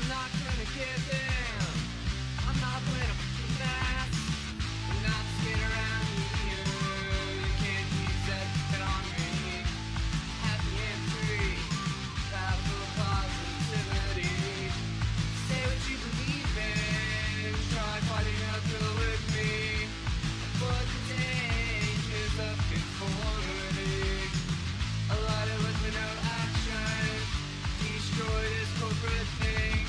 I'm not gonna give in. I'm not playing a fucking mess. I'm not scared around you. You can't keep stepping on me. Happy and free. Powerful positivity. Say what you believe in. Try fighting uphill with me. Avoid the dangers of conformity. A lighter with no action. Destroy this corporate thing.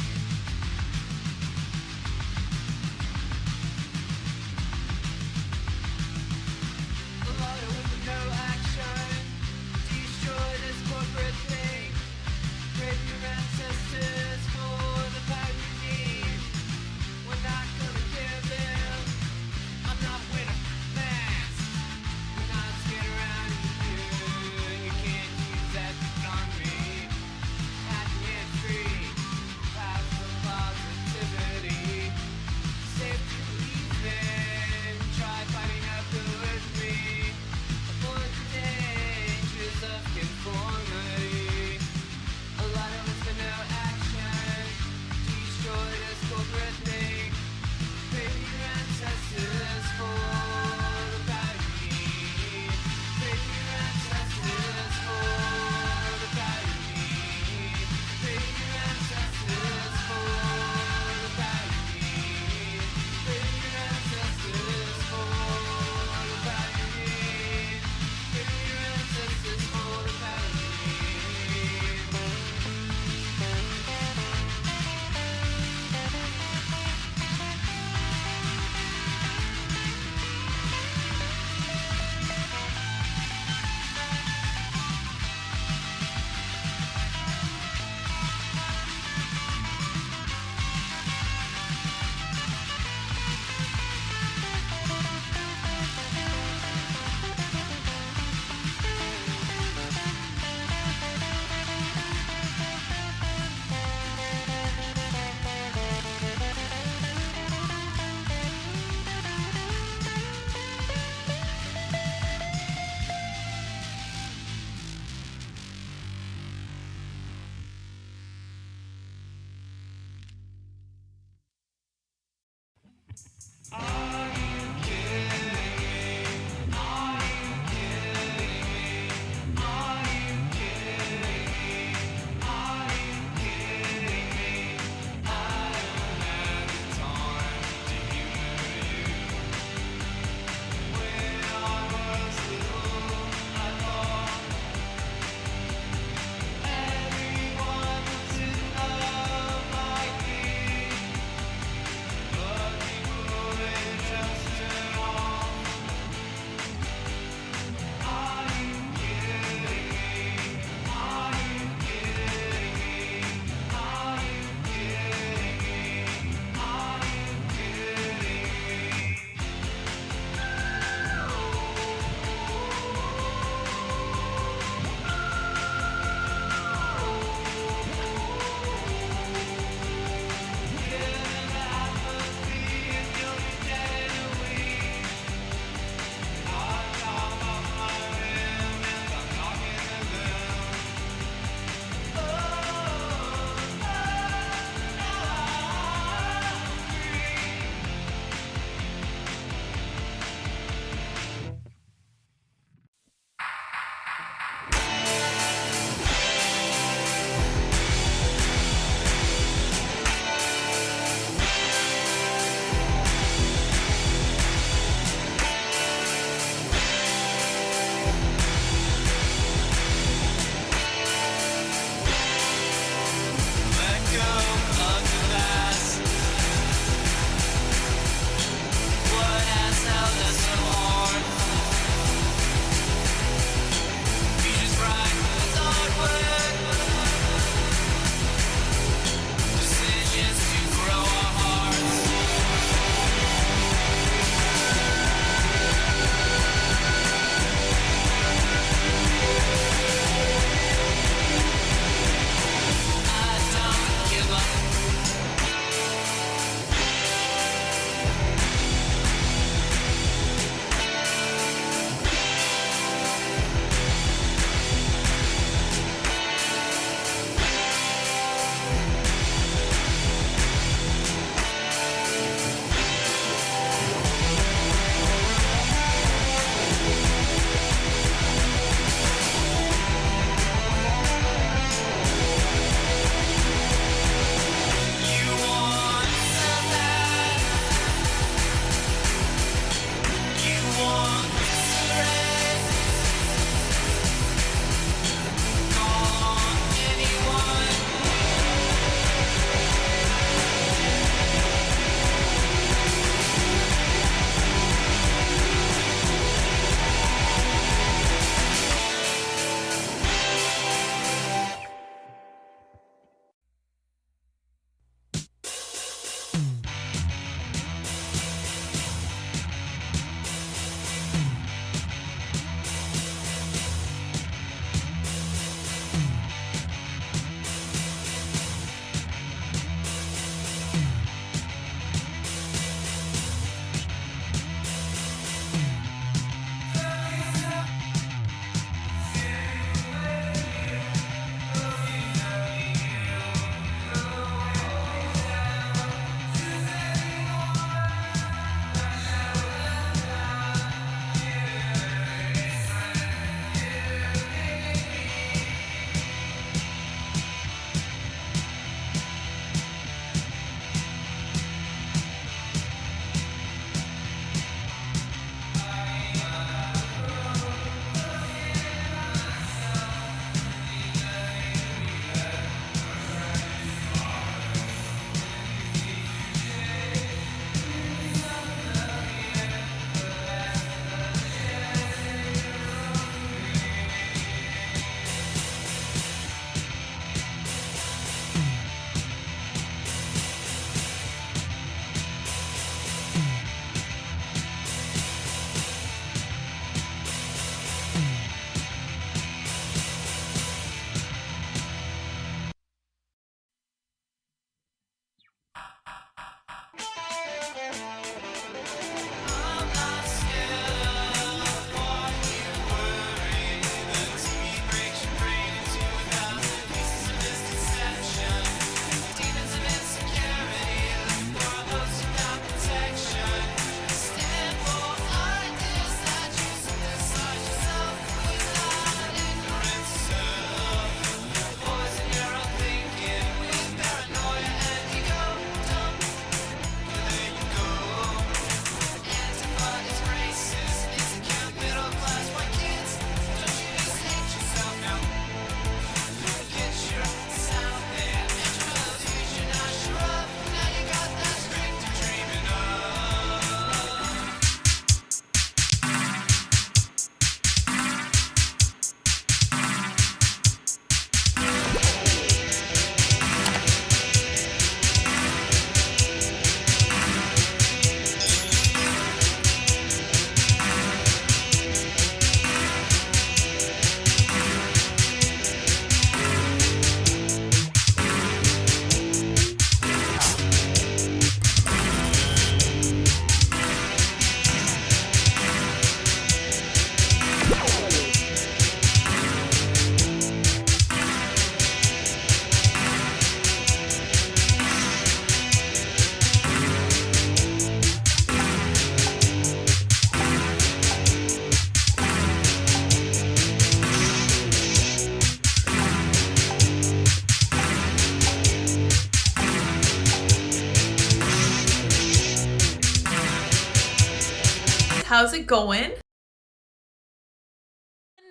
how's it going?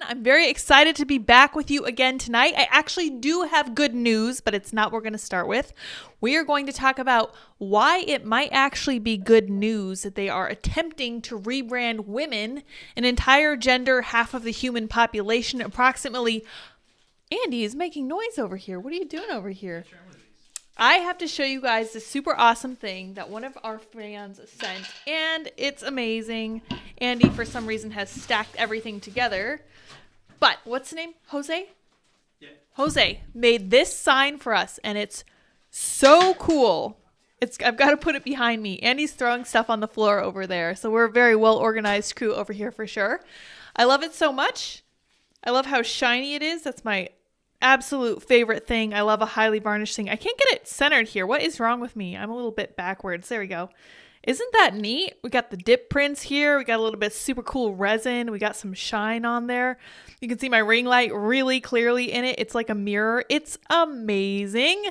I'm very excited to be back with you again tonight. I actually do have good news, but it's not what we're going to start with. We are going to talk about why it might actually be good news that they are attempting to rebrand women, an entire gender, half of the human population, approximately. Andy is making noise over here. What are you doing over here? I have to show you guys this super awesome thing that one of our fans sent, and it's amazing. Andy, for some reason, has stacked everything together. But what's the name? Jose? Yeah. Jose made this sign for us, and it's so cool. I've got to put it behind me. Andy's throwing stuff on the floor over there, so we're a very well-organized crew over here for sure. I love it so much. I love how shiny it is. That's my absolute favorite thing. I love a highly varnished thing. I can't get it centered here. What is wrong with me? I'm a little bit backwards. There we go. Isn't that neat? We got the dip prints here. We got a little bit super cool resin. We got some shine on there. You can see my ring light really clearly in it. It's like a mirror. It's amazing.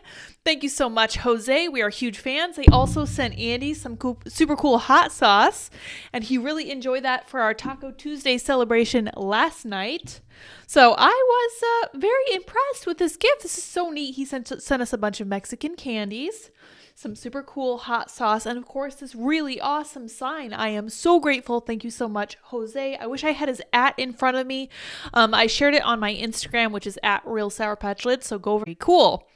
Thank you so much, Jose. We are huge fans. They also sent Andy some super cool hot sauce, and he really enjoyed that for our Taco Tuesday celebration last night. So I was very impressed with this gift. This is so neat. He sent us a bunch of Mexican candies, some super cool hot sauce, and of course this really awesome sign. I am so grateful. Thank you so much, Jose. I wish I had his @ in front of me. I shared it on my Instagram, which is @RealSourPatchLid, so go very cool.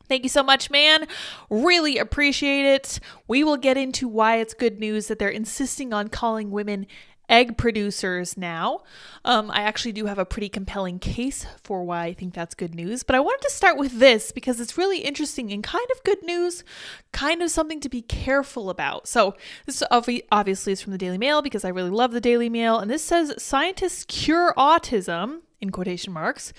Thank you so much, man. Really appreciate it. We will get into why it's good news that they're insisting on calling women egg producers now. I actually do have a pretty compelling case for why I think that's good news, but I wanted to start with this because it's really interesting and kind of good news, kind of something to be careful about. So this obviously is from the Daily Mail because I really love the Daily Mail, and this says scientists cure autism, in quotation marks,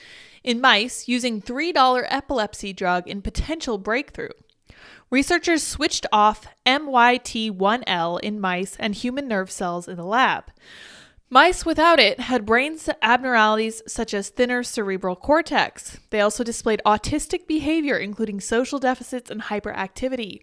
in mice using $3 epilepsy drug in potential breakthrough. Researchers switched off MYT1L in mice and human nerve cells in the lab. Mice without it had brain abnormalities such as thinner cerebral cortex. They also displayed autistic behavior, including social deficits and hyperactivity.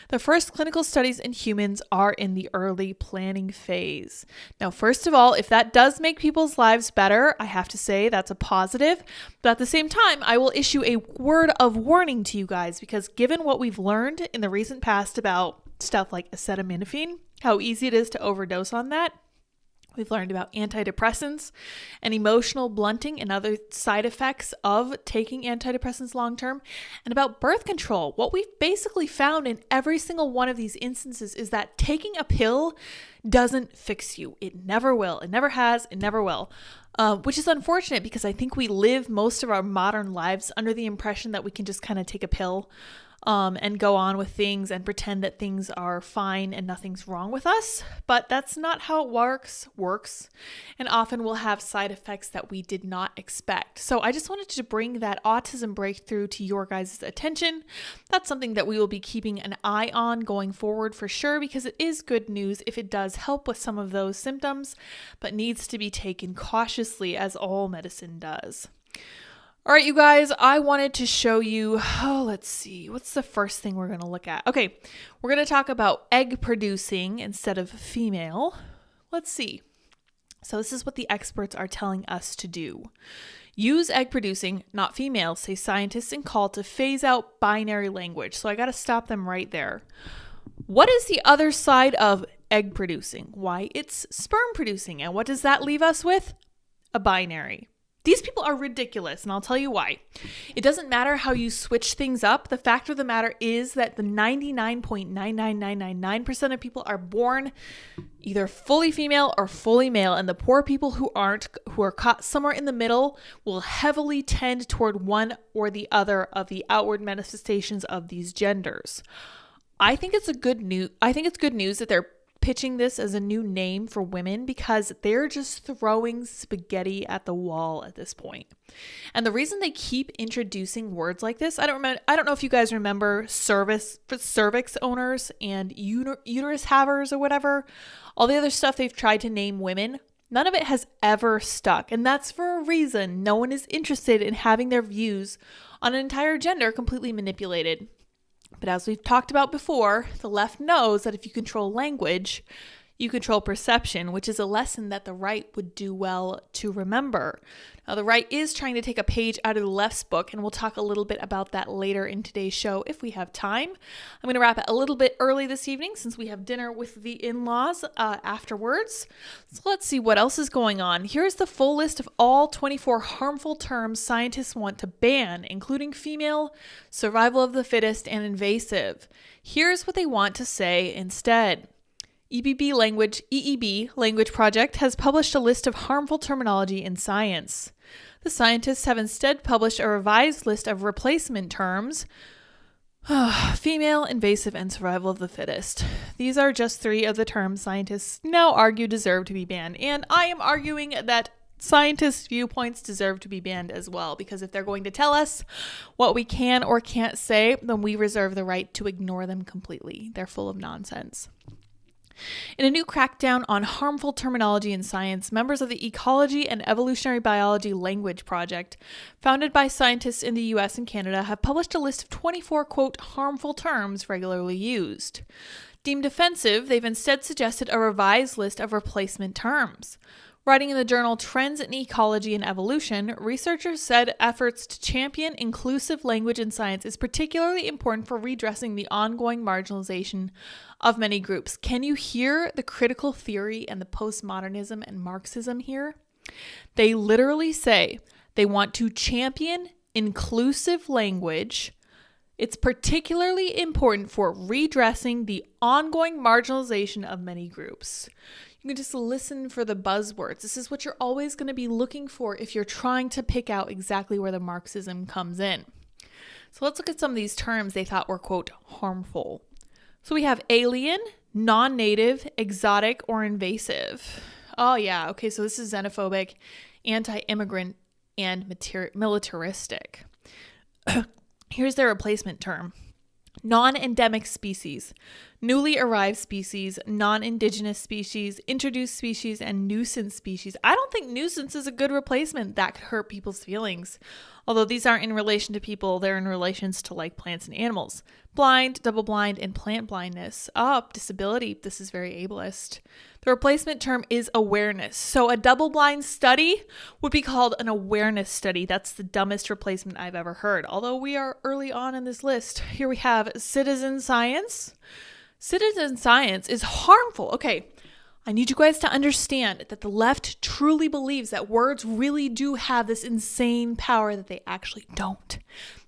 The first clinical studies in humans are in the early planning phase. Now, first of all, if that does make people's lives better, I have to say that's a positive. But at the same time, I will issue a word of warning to you guys because given what we've learned in the recent past about stuff like acetaminophen, how easy it is to overdose on that, we've learned about antidepressants and emotional blunting and other side effects of taking antidepressants long term, and about birth control. What we've basically found in every single one of these instances is that taking a pill doesn't fix you. It never will. It never has. It never will. Which is unfortunate because I think we live most of our modern lives under the impression that we can just kind of take a pill and go on with things and pretend that things are fine and nothing's wrong with us. But that's not how it works, and often will have side effects that we did not expect. So I just wanted to bring that autism breakthrough to your guys' attention. That's something that we will be keeping an eye on going forward for sure, because it is good news if it does help with some of those symptoms, but needs to be taken cautiously as all medicine does. All right, you guys, I wanted to show you, let's see, what's the first thing we're going to look at? Okay, we're going to talk about egg producing instead of female. Let's see. So this is what the experts are telling us to do. Use egg producing, not female, say scientists in call to phase out binary language. So I got to stop them right there. What is the other side of egg producing? Why, it's sperm producing. And what does that leave us with? A binary. These people are ridiculous, and I'll tell you why. It doesn't matter how you switch things up. The fact of the matter is that the 99.99999% of people are born either fully female or fully male, and the poor people who aren't, who are caught somewhere in the middle, will heavily tend toward one or the other of the outward manifestations of these genders. I think it's good news that they're pitching this as a new name for women because they're just throwing spaghetti at the wall at this point. And the reason they keep introducing words like this, I don't know if you guys remember cervix owners and uterus havers or whatever, all the other stuff they've tried to name women. None of it has ever stuck, and that's for a reason. No one is interested in having their views on an entire gender completely manipulated. But as we've talked about before, the left knows that if you control language, You control perception, which is a lesson that the right would do well to remember. Now, the right is trying to take a page out of the left's book, and we'll talk a little bit about that later in today's show if we have time. I'm going to wrap it a little bit early this evening since we have dinner with the in-laws afterwards. So let's see what else is going on. Here's the full list of all 24 harmful terms scientists want to ban, including female, survival of the fittest, and invasive. Here's what they want to say instead. EEB Language Project has published a list of harmful terminology in science. The scientists have instead published a revised list of replacement terms: female, invasive, and survival of the fittest. These are just 3 of the terms scientists now argue deserve to be banned, and I am arguing that scientists' viewpoints deserve to be banned as well, because if they're going to tell us what we can or can't say, then we reserve the right to ignore them completely. They're full of nonsense. In a new crackdown on harmful terminology in science, members of the Ecology and Evolutionary Biology Language Project, founded by scientists in the US and Canada, have published a list of 24, quote, harmful terms regularly used. Deemed offensive, they've instead suggested a revised list of replacement terms. Writing in the journal Trends in Ecology and Evolution, researchers said efforts to champion inclusive language in science is particularly important for redressing the ongoing marginalization of many groups. Can you hear the critical theory and the postmodernism and Marxism here? They literally say they want to champion inclusive language. It's particularly important for redressing the ongoing marginalization of many groups. You can just listen for the buzzwords. This is what you're always going to be looking for if you're trying to pick out exactly where the Marxism comes in. So let's look at some of these terms they thought were, quote, harmful. So we have alien, non-native, exotic, or invasive. Oh yeah, okay, so this is xenophobic, anti-immigrant, and militaristic. Here's their replacement term. Non-endemic species, newly arrived species, non-indigenous species, introduced species, and nuisance species. I don't think nuisance is a good replacement. That could hurt people's feelings. Although these aren't in relation to people, they're in relations to like plants and animals. Blind, double blind, and plant blindness. Disability. This is very ableist. The replacement term is awareness. So a double blind study would be called an awareness study. That's the dumbest replacement I've ever heard. Although we are early on in this list. Here we have citizen science. Citizen science is harmful. Okay, I need you guys to understand that the left truly believes that words really do have this insane power that they actually don't.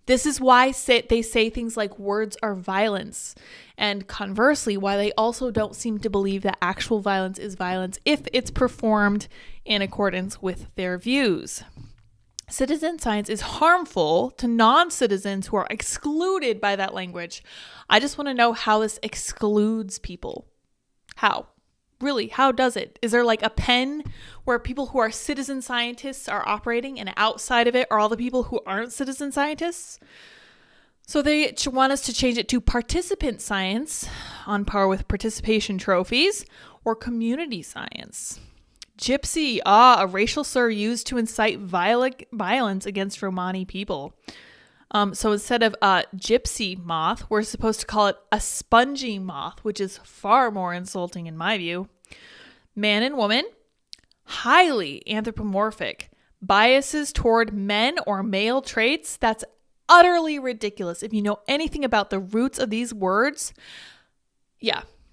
This is why they say things like words are violence, and conversely, why they also don't seem to believe that actual violence is violence if it's performed in accordance with their views. Citizen science is harmful to non-citizens who are excluded by that language. I just want to know how this excludes people. How? Really, how does it? Is there like a pen where people who are citizen scientists are operating, and outside of it are all the people who aren't citizen scientists? So they want us to change it to participant science, on par with participation trophies, or community science. Gypsy, a racial slur used to incite violence against Romani people. So instead of a gypsy moth, we're supposed to call it a spongy moth, which is far more insulting in my view. Man and woman, highly anthropomorphic. Biases toward men or male traits, that's utterly ridiculous. If you know anything about the roots of these words,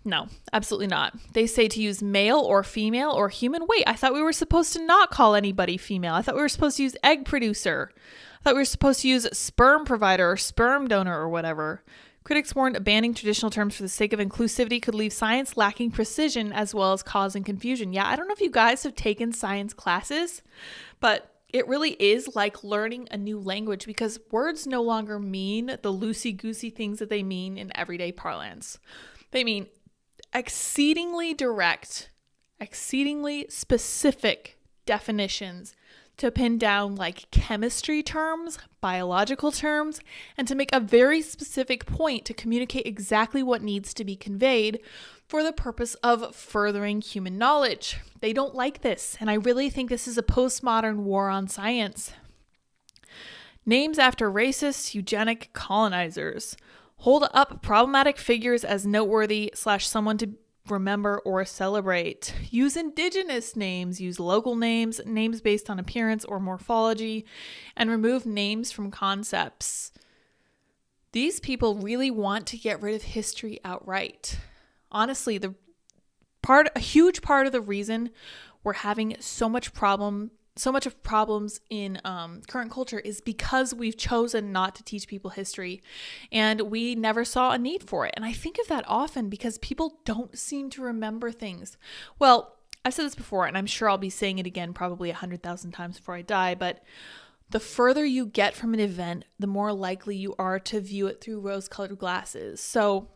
no, absolutely not. They say to use male or female or human. Wait, I thought we were supposed to not call anybody female. I thought we were supposed to use egg producer. I thought we were supposed to use sperm provider or sperm donor or whatever. Critics warned banning traditional terms for the sake of inclusivity could leave science lacking precision as well as causing confusion. Yeah, I don't know if you guys have taken science classes, but it really is like learning a new language because words no longer mean the loosey-goosey things that they mean in everyday parlance. They mean exceedingly direct, exceedingly specific definitions to pin down like chemistry terms, biological terms, and to make a very specific point to communicate exactly what needs to be conveyed for the purpose of furthering human knowledge. They don't like this, and I really think this is a postmodern war on science. Names after racist, eugenic colonizers. Hold up problematic figures as noteworthy / someone to remember or celebrate. Use indigenous names, use local names, names based on appearance or morphology, and remove names from concepts. These people really want to get rid of history outright. Honestly, a huge part of the reason we're having so much problems in current culture is because we've chosen not to teach people history, and we never saw a need for it. And I think of that often because people don't seem to remember things. Well, I've said this before, and I'm sure I'll be saying it again probably 100,000 times before I die, but the further you get from an event, the more likely you are to view it through rose-colored glasses. So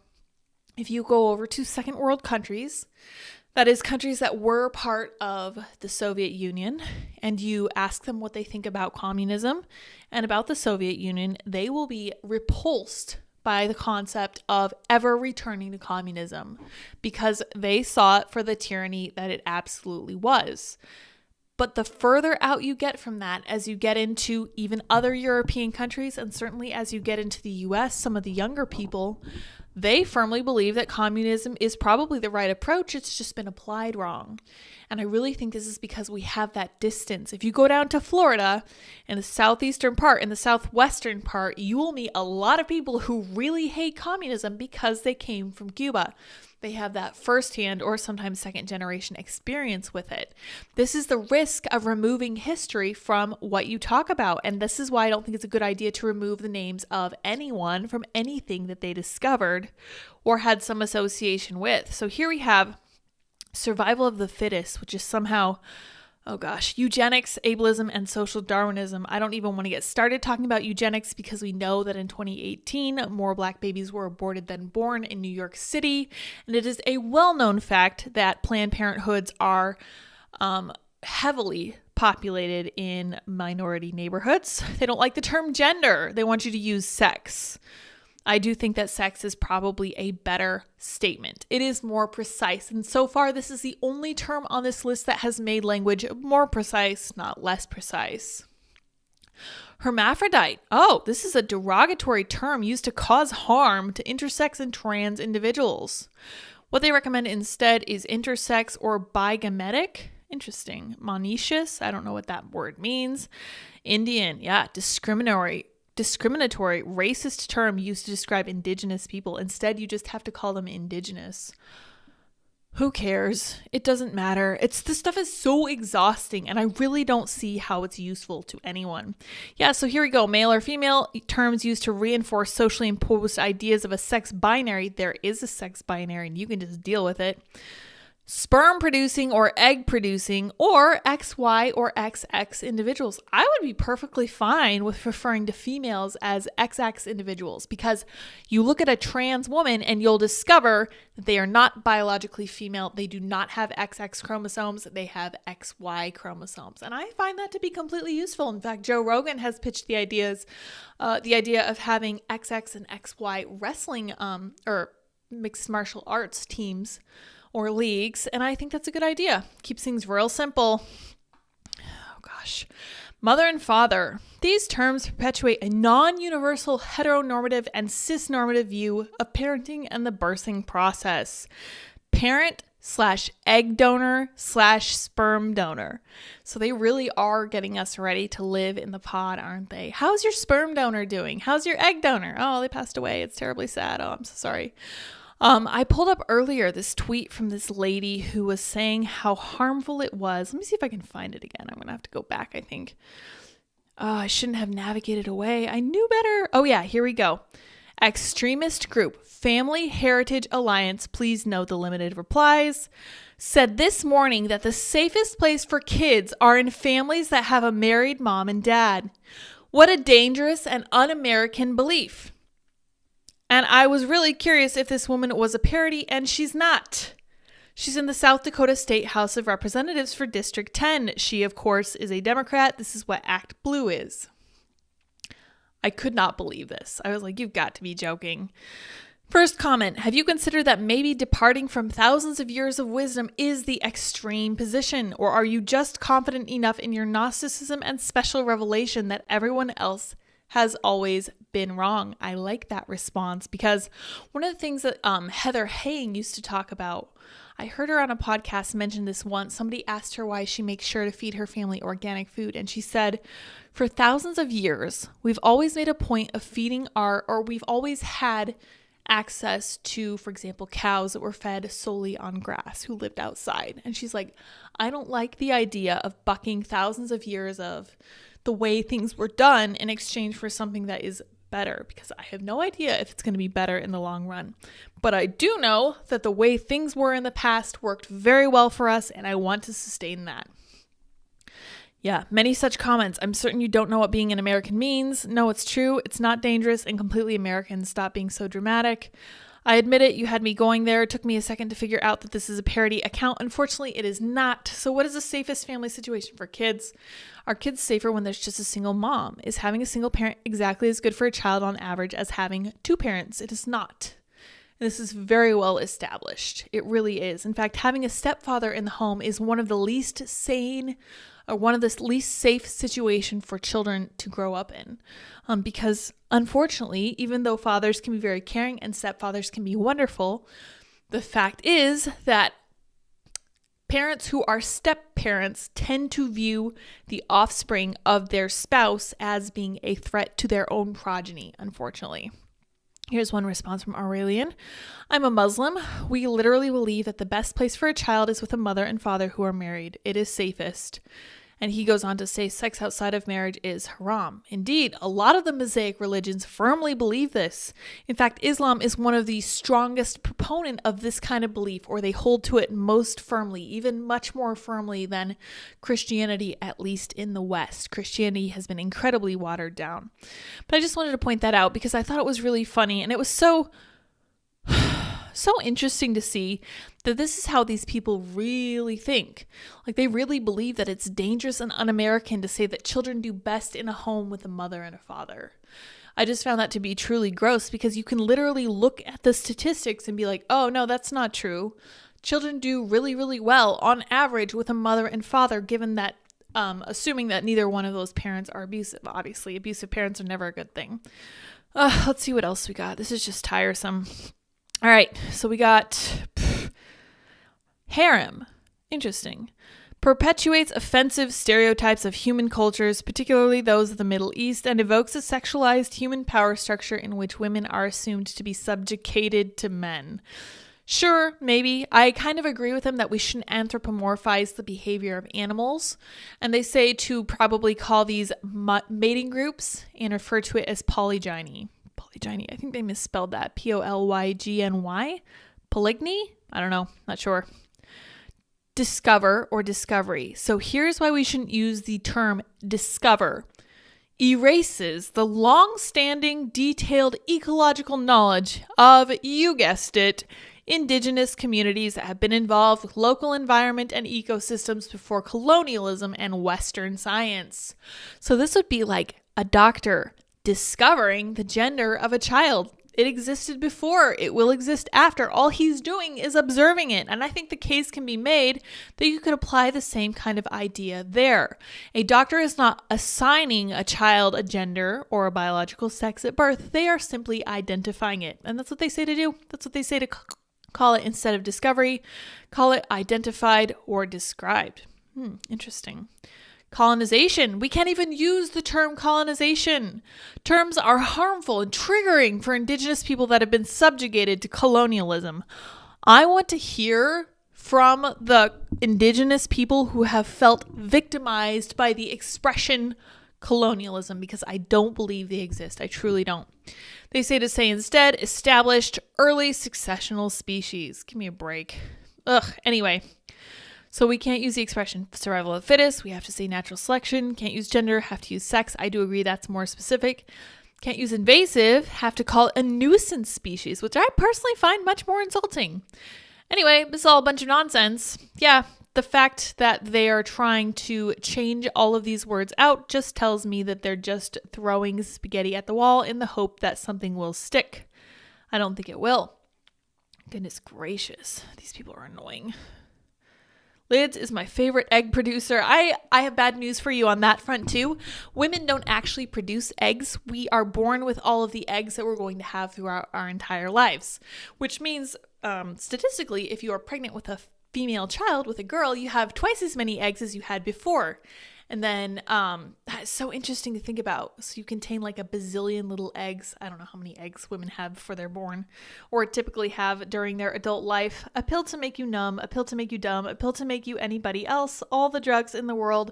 if you go over to second world countries, that is countries that were part of the Soviet Union, and you ask them what they think about communism and about the Soviet Union, they will be repulsed by the concept of ever returning to communism because they saw it for the tyranny that it absolutely was. But the further out you get from that, as you get into even other European countries, and certainly as you get into the US, some of the younger people, they firmly believe that communism is probably the right approach. It's just been applied wrong. And I really think this is because we have that distance. If you go down to Florida in the southeastern part, in the southwestern part, you will meet a lot of people who really hate communism because they came from Cuba. They have that firsthand or sometimes second generation experience with it. This is the risk of removing history from what you talk about. And this is why I don't think it's a good idea to remove the names of anyone from anything that they discovered or had some association with. So here we have survival of the fittest, which is somehow, eugenics, ableism, and social Darwinism. I don't even want to get started talking about eugenics because we know that in 2018, more Black babies were aborted than born in New York City. And it is a well-known fact that Planned Parenthoods are heavily populated in minority neighborhoods. They don't like the term gender. They want you to use sex. I do think that sex is probably a better statement. It is more precise. And so far, this is the only term on this list that has made language more precise, not less precise. Hermaphrodite. Oh, this is a derogatory term used to cause harm to intersex and trans individuals. What they recommend instead is intersex or bigametic. Interesting. Monoecious. I don't know what that word means. Indian. Yeah. Discriminatory, racist term used to describe indigenous people. Instead, you just have to call them indigenous. Who cares? It doesn't matter. This stuff is so exhausting, and I really don't see how it's useful to anyone. Yeah, so here we go. Male or female, terms used to reinforce socially imposed ideas of a sex binary. There is a sex binary, and you can just deal with it. Sperm producing or egg producing, or XY or XX individuals. I would be perfectly fine with referring to females as XX individuals because you look at a trans woman and you'll discover that they are not biologically female. They do not have XX chromosomes. They have XY chromosomes. And I find that to be completely useful. In fact, Joe Rogan has pitched the idea of having XX and XY wrestling or mixed martial arts teams or leagues, and I think that's a good idea. Keeps things real simple. Oh gosh. Mother and father. These terms perpetuate a non-universal heteronormative and cisnormative view of parenting and the birthing process. Parent/egg donor/sperm donor. So they really are getting us ready to live in the pod, aren't they? How's your sperm donor doing? How's your egg donor? Oh, they passed away. It's terribly sad. Oh, I'm so sorry. I pulled up earlier this tweet from this lady who was saying how harmful it was. Let me see if I can find it again. I'm going to have to go back, I think. I shouldn't have navigated away. I knew better. Oh yeah, here we go. Extremist group, Family Heritage Alliance, please note the limited replies, said this morning that the safest place for kids are in families that have a married mom and dad. What a dangerous and un-American belief. And I was really curious if this woman was a parody, and she's not. She's in the South Dakota State House of Representatives for District 10. She, of course, is a Democrat. This is what Act Blue is. I could not believe this. I was like, you've got to be joking. First comment, have you considered that maybe departing from thousands of years of wisdom is the extreme position? Or are you just confident enough in your Gnosticism and special revelation that everyone else has always been wrong. I like that response because one of the things that Heather Haying used to talk about, I heard her on a podcast mention this once. Somebody asked her why she makes sure to feed her family organic food. And she said, for thousands of years, we've always made a point of feeding we've always had access to, for example, cows that were fed solely on grass who lived outside. And she's like, I don't like the idea of bucking thousands of years of the way things were done in exchange for something that is better, because I have no idea if it's going to be better in the long run. But I do know that the way things were in the past worked very well for us, and I want to sustain that. Yeah, many such comments. I'm certain you don't know what being an American means. No, it's true. It's not dangerous and completely American. Stop being so dramatic. I admit it, you had me going there. It took me a second to figure out that this is a parody account. Unfortunately, it is not. So what is the safest family situation for kids? Are kids safer when there's just a single mom? Is having a single parent exactly as good for a child on average as having two parents? It is not. This is very well established. It really is. In fact, having a stepfather in the home is one of the least sane or one of the least safe situations for children to grow up in. Because unfortunately, even though fathers can be very caring and stepfathers can be wonderful, the fact is that parents who are step parents tend to view the offspring of their spouse as being a threat to their own progeny, unfortunately. Here's one response from Aurelian. I'm a Muslim. We literally believe that the best place for a child is with a mother and father who are married. It is safest. And he goes on to say sex outside of marriage is haram. Indeed, a lot of the Mosaic religions firmly believe this. In fact, Islam is one of the strongest proponent of this kind of belief, or they hold to it most firmly, even much more firmly than Christianity, at least in the West. Christianity has been incredibly watered down. But I just wanted to point that out because I thought it was really funny, and it was so interesting to see that this is how these people really think. Like, they really believe that it's dangerous and un-American to say that children do best in a home with a mother and a father. I just found that to be truly gross because you can literally look at the statistics and be like, oh, no, that's not true. Children do really, really well on average with a mother and father, given that, assuming that neither one of those parents are abusive. Obviously, abusive parents are never a good thing. Let's see what else we got. This is just tiresome. All right, so we got harem. Interesting. Perpetuates offensive stereotypes of human cultures, particularly those of the Middle East, and evokes a sexualized human power structure in which women are assumed to be subjugated to men. Sure, maybe. I kind of agree with them that we shouldn't anthropomorphize the behavior of animals. And they say to probably call these mating groups and refer to it as polygyny. Polygyny. I think they misspelled that. Polygny? Polygyny? I don't know. Not sure. Discover or discovery. So here's why we shouldn't use the term discover. Erases the long-standing, detailed ecological knowledge of, you guessed it, indigenous communities that have been involved with local environment and ecosystems before colonialism and Western science. So this would be like a doctor discovering the gender of a child. It existed before. It will exist after. All he's doing is observing it. And I think the case can be made that you could apply the same kind of idea there. A doctor is not assigning a child a gender or a biological sex at birth. They are simply identifying it. And that's what they say to do. That's what they say to call it. Instead of discovery, call it identified or described. Interesting. Colonization. We can't even use the term colonization. Terms are harmful and triggering for indigenous people that have been subjugated to colonialism. I want to hear from the indigenous people who have felt victimized by the expression colonialism, because I don't believe they exist. I truly don't. They say to say instead, established early successional species. Give me a break. Anyway. So we can't use the expression survival of the fittest. We have to say natural selection. Can't use gender. Have to use sex. I do agree that's more specific. Can't use invasive. Have to call it a nuisance species, which I personally find much more insulting. Anyway, this is all a bunch of nonsense. Yeah, the fact that they are trying to change all of these words out just tells me that they're just throwing spaghetti at the wall in the hope that something will stick. I don't think it will. Goodness gracious. These people are annoying. Lids is my favorite egg producer. I have bad news for you on that front too. Women don't actually produce eggs. We are born with all of the eggs that we're going to have throughout our entire lives, which means statistically, if you are pregnant with a female child, with a girl, you have twice as many eggs as you had before. And then that's so interesting to think about. So you contain like a bazillion little eggs. I don't know how many eggs women have before they're born, or typically have during their adult life. A pill to make you numb, a pill to make you dumb, a pill to make you anybody else. All the drugs in the world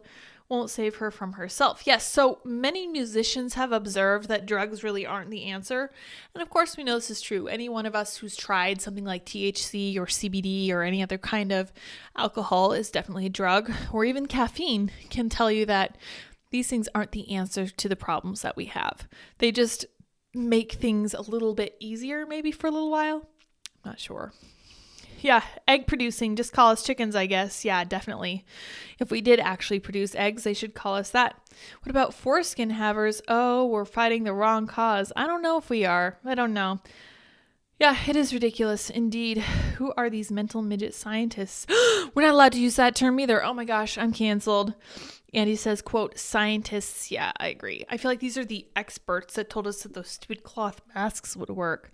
won't save her from herself. Yes, so many musicians have observed that drugs really aren't the answer. And of course, we know this is true. Any one of us who's tried something like THC or CBD or any other kind of alcohol is definitely a drug, or even caffeine, can tell you that these things aren't the answer to the problems that we have. They just make things a little bit easier, maybe for a little while. Not sure. Yeah, egg producing, just call us chickens, I guess. Yeah, definitely. If we did actually produce eggs, they should call us that. What about foreskin havers? Oh, we're fighting the wrong cause. I don't know if we are. I don't know. Yeah, it is ridiculous indeed. Who are these mental midget scientists? We're not allowed to use that term either. Oh my gosh, I'm canceled. Andy says, quote, scientists. Yeah, I agree. I feel like these are the experts that told us that those stupid cloth masks would work.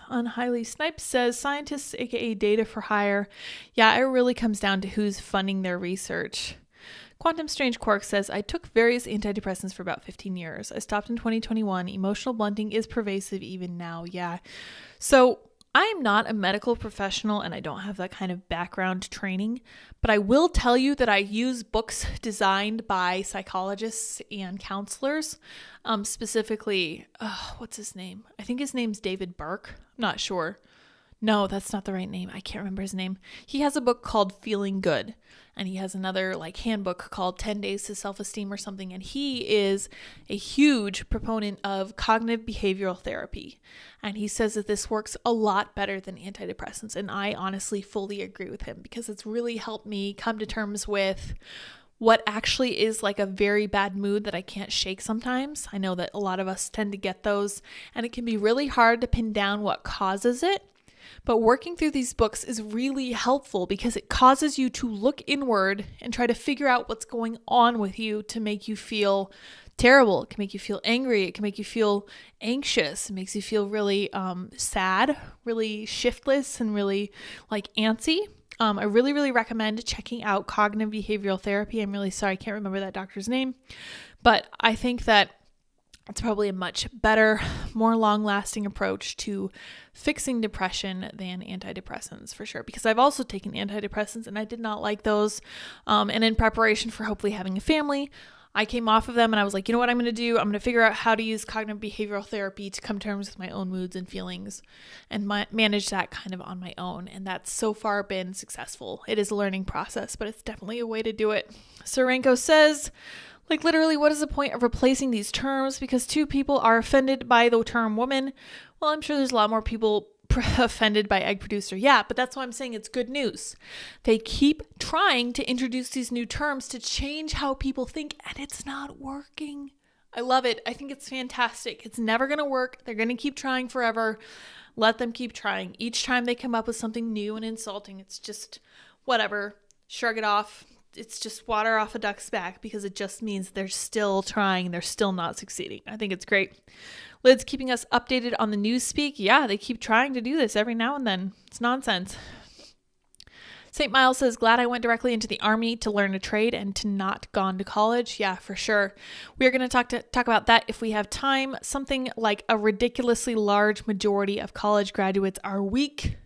Unhighly Snipes says, scientists, aka data for hire. Yeah, it really comes down to who's funding their research. Quantum Strange Quark says, I took various antidepressants for about 15 years. I stopped in 2021. Emotional blunting is pervasive even now. Yeah. So I am not a medical professional and I don't have that kind of background training, but I will tell you that I use books designed by psychologists and counselors. Specifically, what's his name? I think his name's David Burke. I'm not sure. No, that's not the right name. I can't remember his name. He has a book called Feeling Good, and he has another like handbook called 10 Days to Self-Esteem or something. And he is a huge proponent of cognitive behavioral therapy. And he says that this works a lot better than antidepressants. And I honestly fully agree with him because it's really helped me come to terms with what actually is like a very bad mood that I can't shake sometimes. I know that a lot of us tend to get those, and it can be really hard to pin down what causes it. But working through these books is really helpful because it causes you to look inward and try to figure out what's going on with you to make you feel terrible. It can make you feel angry. It can make you feel anxious. It makes you feel really sad, really shiftless, and really like antsy. I really, really recommend checking out cognitive behavioral therapy. I'm really sorry I can't remember that doctor's name, but I think that it's probably a much better, more long-lasting approach to fixing depression than antidepressants for sure. Because I've also taken antidepressants and I did not like those. And in preparation for hopefully having a family, I came off of them and I was like, you know what I'm going to do? I'm going to figure out how to use cognitive behavioral therapy to come to terms with my own moods and feelings and manage that kind of on my own. And that's so far been successful. It is a learning process, but it's definitely a way to do it. Serenko says, like literally, what is the point of replacing these terms? Because two people are offended by the term woman. Well, I'm sure there's a lot more people offended by egg producer. Yeah, but that's why I'm saying it's good news. They keep trying to introduce these new terms to change how people think, and it's not working. I love it. I think it's fantastic. It's never going to work. They're going to keep trying forever. Let them keep trying. Each time they come up with something new and insulting, it's just whatever. Shrug it off. It's just water off a duck's back because it just means they're still trying. They're still not succeeding. I think it's great. Lid's keeping us updated on the news speak. Yeah, they keep trying to do this every now and then. It's nonsense. St. Miles says, glad I went directly into the army to learn a trade and to not gone to college. Yeah, for sure. We are going to talk about that if we have time. Something like a ridiculously large majority of college graduates are weak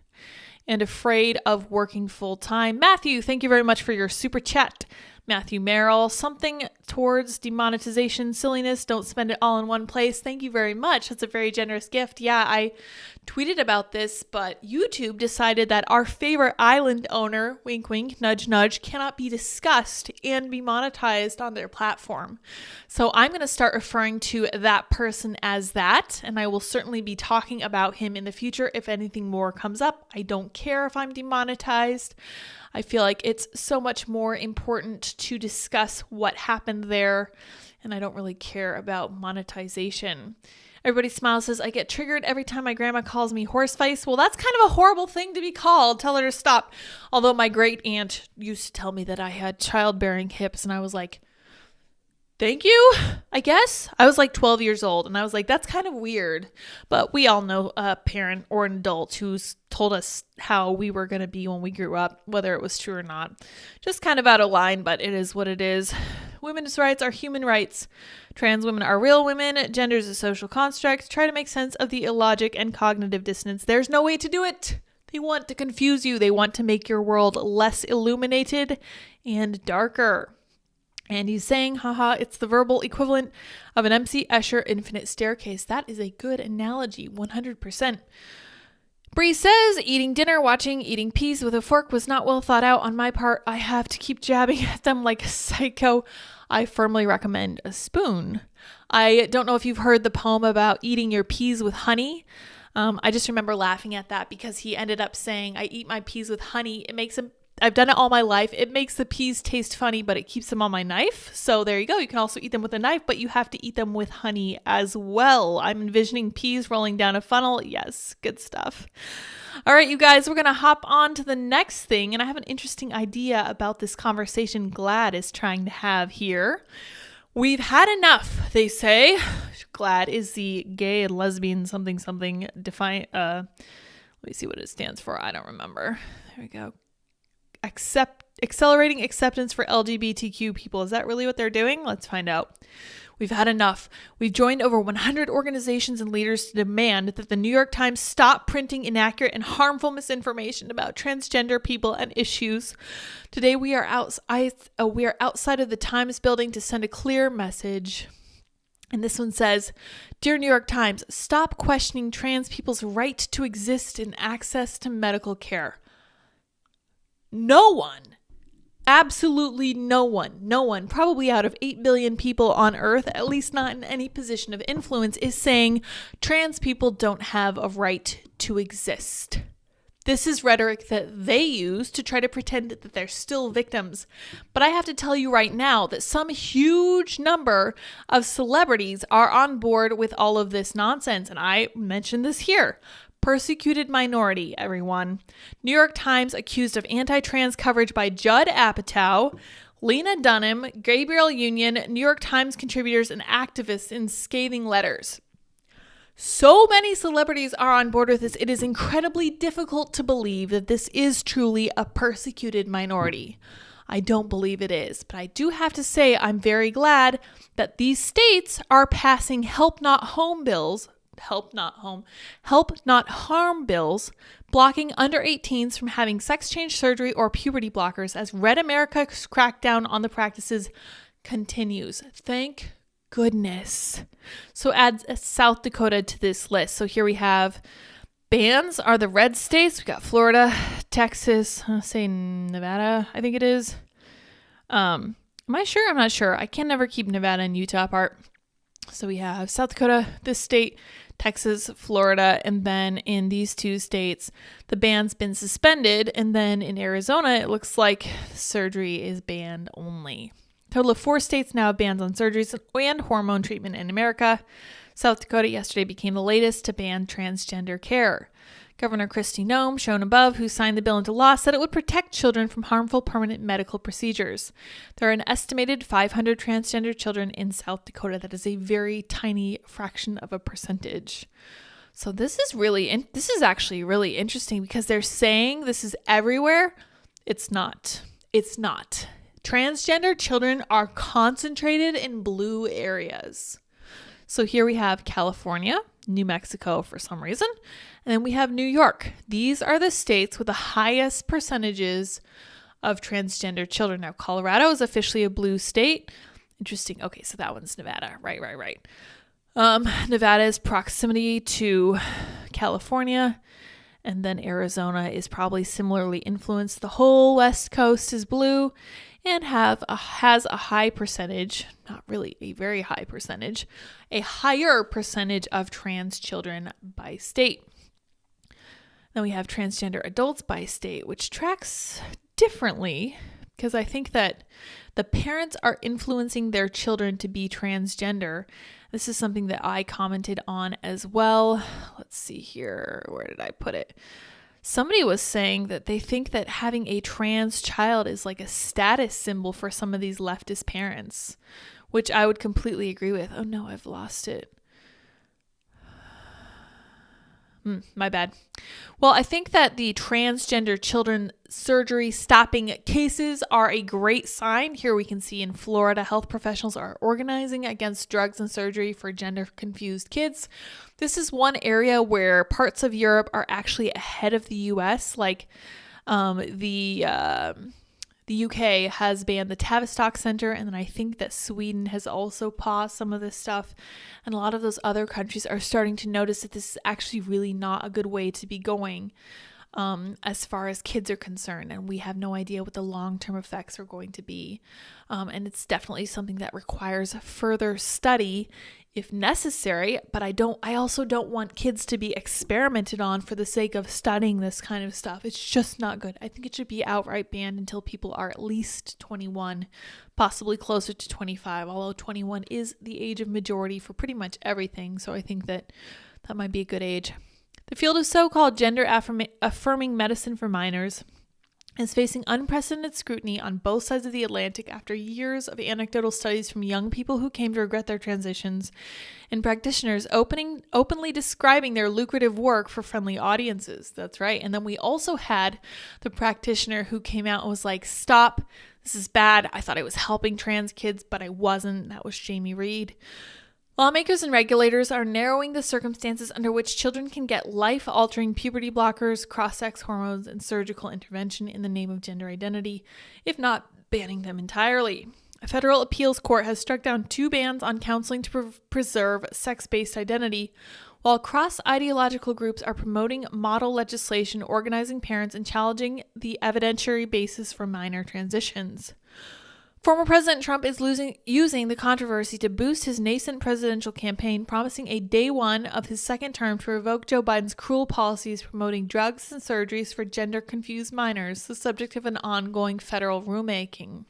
and afraid of working full time. Matthew, thank you very much for your super chat. Matthew Merrill, something towards demonetization, silliness, don't spend it all in one place. Thank you very much. That's a very generous gift. Yeah, I tweeted about this, but YouTube decided that our favorite island owner, wink, wink, nudge, nudge, cannot be discussed and be monetized on their platform. So I'm going to start referring to that person as that, and I will certainly be talking about him in the future if anything more comes up. I don't care if I'm demonetized. I feel like it's so much more important to discuss what happened there and I don't really care about monetization. Everybody Smiles says, I get triggered every time my grandma calls me horseface. Well, that's kind of a horrible thing to be called. Tell her to stop. Although my great aunt used to tell me that I had childbearing hips, and I was like, thank you, I guess. I was like 12 years old, and I was like, that's kind of weird. But we all know a parent or an adult who's told us how we were going to be when we grew up, whether it was true or not. Just kind of out of line, but it is what it is. Women's rights are human rights. Trans women are real women. Gender is a social construct. Try to make sense of the illogic and cognitive dissonance. There's no way to do it. They want to confuse you. They want to make your world less illuminated and darker. And he's saying, haha, it's the verbal equivalent of an MC Escher infinite staircase. That is a good analogy, 100%. Bree says, eating dinner, eating peas with a fork was not well thought out on my part. I have to keep jabbing at them like a psycho. I firmly recommend a spoon. I don't know if you've heard the poem about eating your peas with honey. I just remember laughing at that because he ended up saying, I eat my peas with honey. I've done it all my life. It makes the peas taste funny, but it keeps them on my knife. So there you go. You can also eat them with a knife, but you have to eat them with honey as well. I'm envisioning peas rolling down a funnel. Yes, good stuff. All right, you guys, we're going to hop on to the next thing. And I have an interesting idea about this conversation GLAAD is trying to have here. We've had enough, they say. GLAAD is the gay and lesbian something define. Let me see what it stands for. I don't remember. There we go. Accelerating acceptance for LGBTQ people. Is that really what they're doing? Let's find out. We've had enough. We've joined over 100 organizations and leaders to demand that the New York Times stop printing inaccurate and harmful misinformation about transgender people and issues. Today we are outside of the Times building to send a clear message. And this one says, Dear New York Times, stop questioning trans people's right to exist and access to medical care. No one, absolutely no one, probably out of 8 billion people on Earth, at least not in any position of influence, is saying trans people don't have a right to exist. This is rhetoric that they use to try to pretend that they're still victims. But I have to tell you right now that some huge number of celebrities are on board with all of this nonsense. And I mentioned this here. Persecuted minority, everyone. New York Times accused of anti-trans coverage by Judd Apatow, Lena Dunham, Gabrielle Union, New York Times contributors and activists in scathing letters. So many celebrities are on board with this. It is incredibly difficult to believe that this is truly a persecuted minority. I don't believe it is, but I do have to say I'm very glad that these states are passing help not harm bills, blocking under 18s from having sex change surgery or puberty blockers as Red America's crackdown on the practices continues. Thank goodness. So add South Dakota to this list. So here we have bans are the red states. We got Florida, Texas, I'll say Nevada, I think it is. Am I sure? I'm not sure. I can never keep Nevada and Utah apart. So we have South Dakota, this state, Texas, Florida, and then in these two states, the ban's been suspended. And then in Arizona, it looks like surgery is banned only. Total of 4 states now have bans on surgeries and hormone treatment in America. South Dakota yesterday became the latest to ban transgender care. Governor Kristi Noem, shown above, who signed the bill into law, said it would protect children from harmful permanent medical procedures. There are an estimated 500 transgender children in South Dakota. That is a very tiny fraction of a percentage. So this is actually really interesting because they're saying this is everywhere. It's not. It's not. Transgender children are concentrated in blue areas. So here we have California, New Mexico for some reason, and then we have New York. These are the states with the highest percentages of transgender children. Now, Colorado is officially a blue state. Interesting. Okay, so that one's Nevada. Right. Nevada's proximity to California, and then Arizona is probably similarly influenced. The whole West Coast is blue and has a high percentage, not really a very high percentage, a higher percentage of trans children by state. Then we have transgender adults by state, which tracks differently because I think that the parents are influencing their children to be transgender. This is something that I commented on as well. Let's see here. Where did I put it? Somebody was saying that they think that having a trans child is like a status symbol for some of these leftist parents, which I would completely agree with. Oh no, I've lost it. My bad. Well, I think that the transgender children surgery stopping cases are a great sign. Here we can see in Florida, health professionals are organizing against drugs and surgery for gender confused kids. This is one area where parts of Europe are actually ahead of the US, like the UK has banned the Tavistock Center, and then I think that Sweden has also paused some of this stuff. And a lot of those other countries are starting to notice that this is actually really not a good way to be going as far as kids are concerned. And we have no idea what the long-term effects are going to be. And it's definitely something that requires further study if necessary, but I also don't want kids to be experimented on for the sake of studying this kind of stuff. It's just not good. I think it should be outright banned until people are at least 21, possibly closer to 25, although 21 is the age of majority for pretty much everything. So I think that might be a good age. The field of so-called gender affirming medicine for minors is facing unprecedented scrutiny on both sides of the Atlantic after years of anecdotal studies from young people who came to regret their transitions and practitioners openly describing their lucrative work for friendly audiences. That's right. And then we also had the practitioner who came out and was like, stop, this is bad. I thought I was helping trans kids, but I wasn't. That was Jamie Reed. Lawmakers and regulators are narrowing the circumstances under which children can get life-altering puberty blockers, cross-sex hormones, and surgical intervention in the name of gender identity, if not banning them entirely. A federal appeals court has struck down 2 bans on counseling to preserve sex-based identity, while cross-ideological groups are promoting model legislation organizing parents and challenging the evidentiary basis for minor transitions. Former President Trump is using the controversy to boost his nascent presidential campaign, promising a day one of his second term to revoke Joe Biden's cruel policies promoting drugs and surgeries for gender-confused minors, the subject of an ongoing federal rulemaking.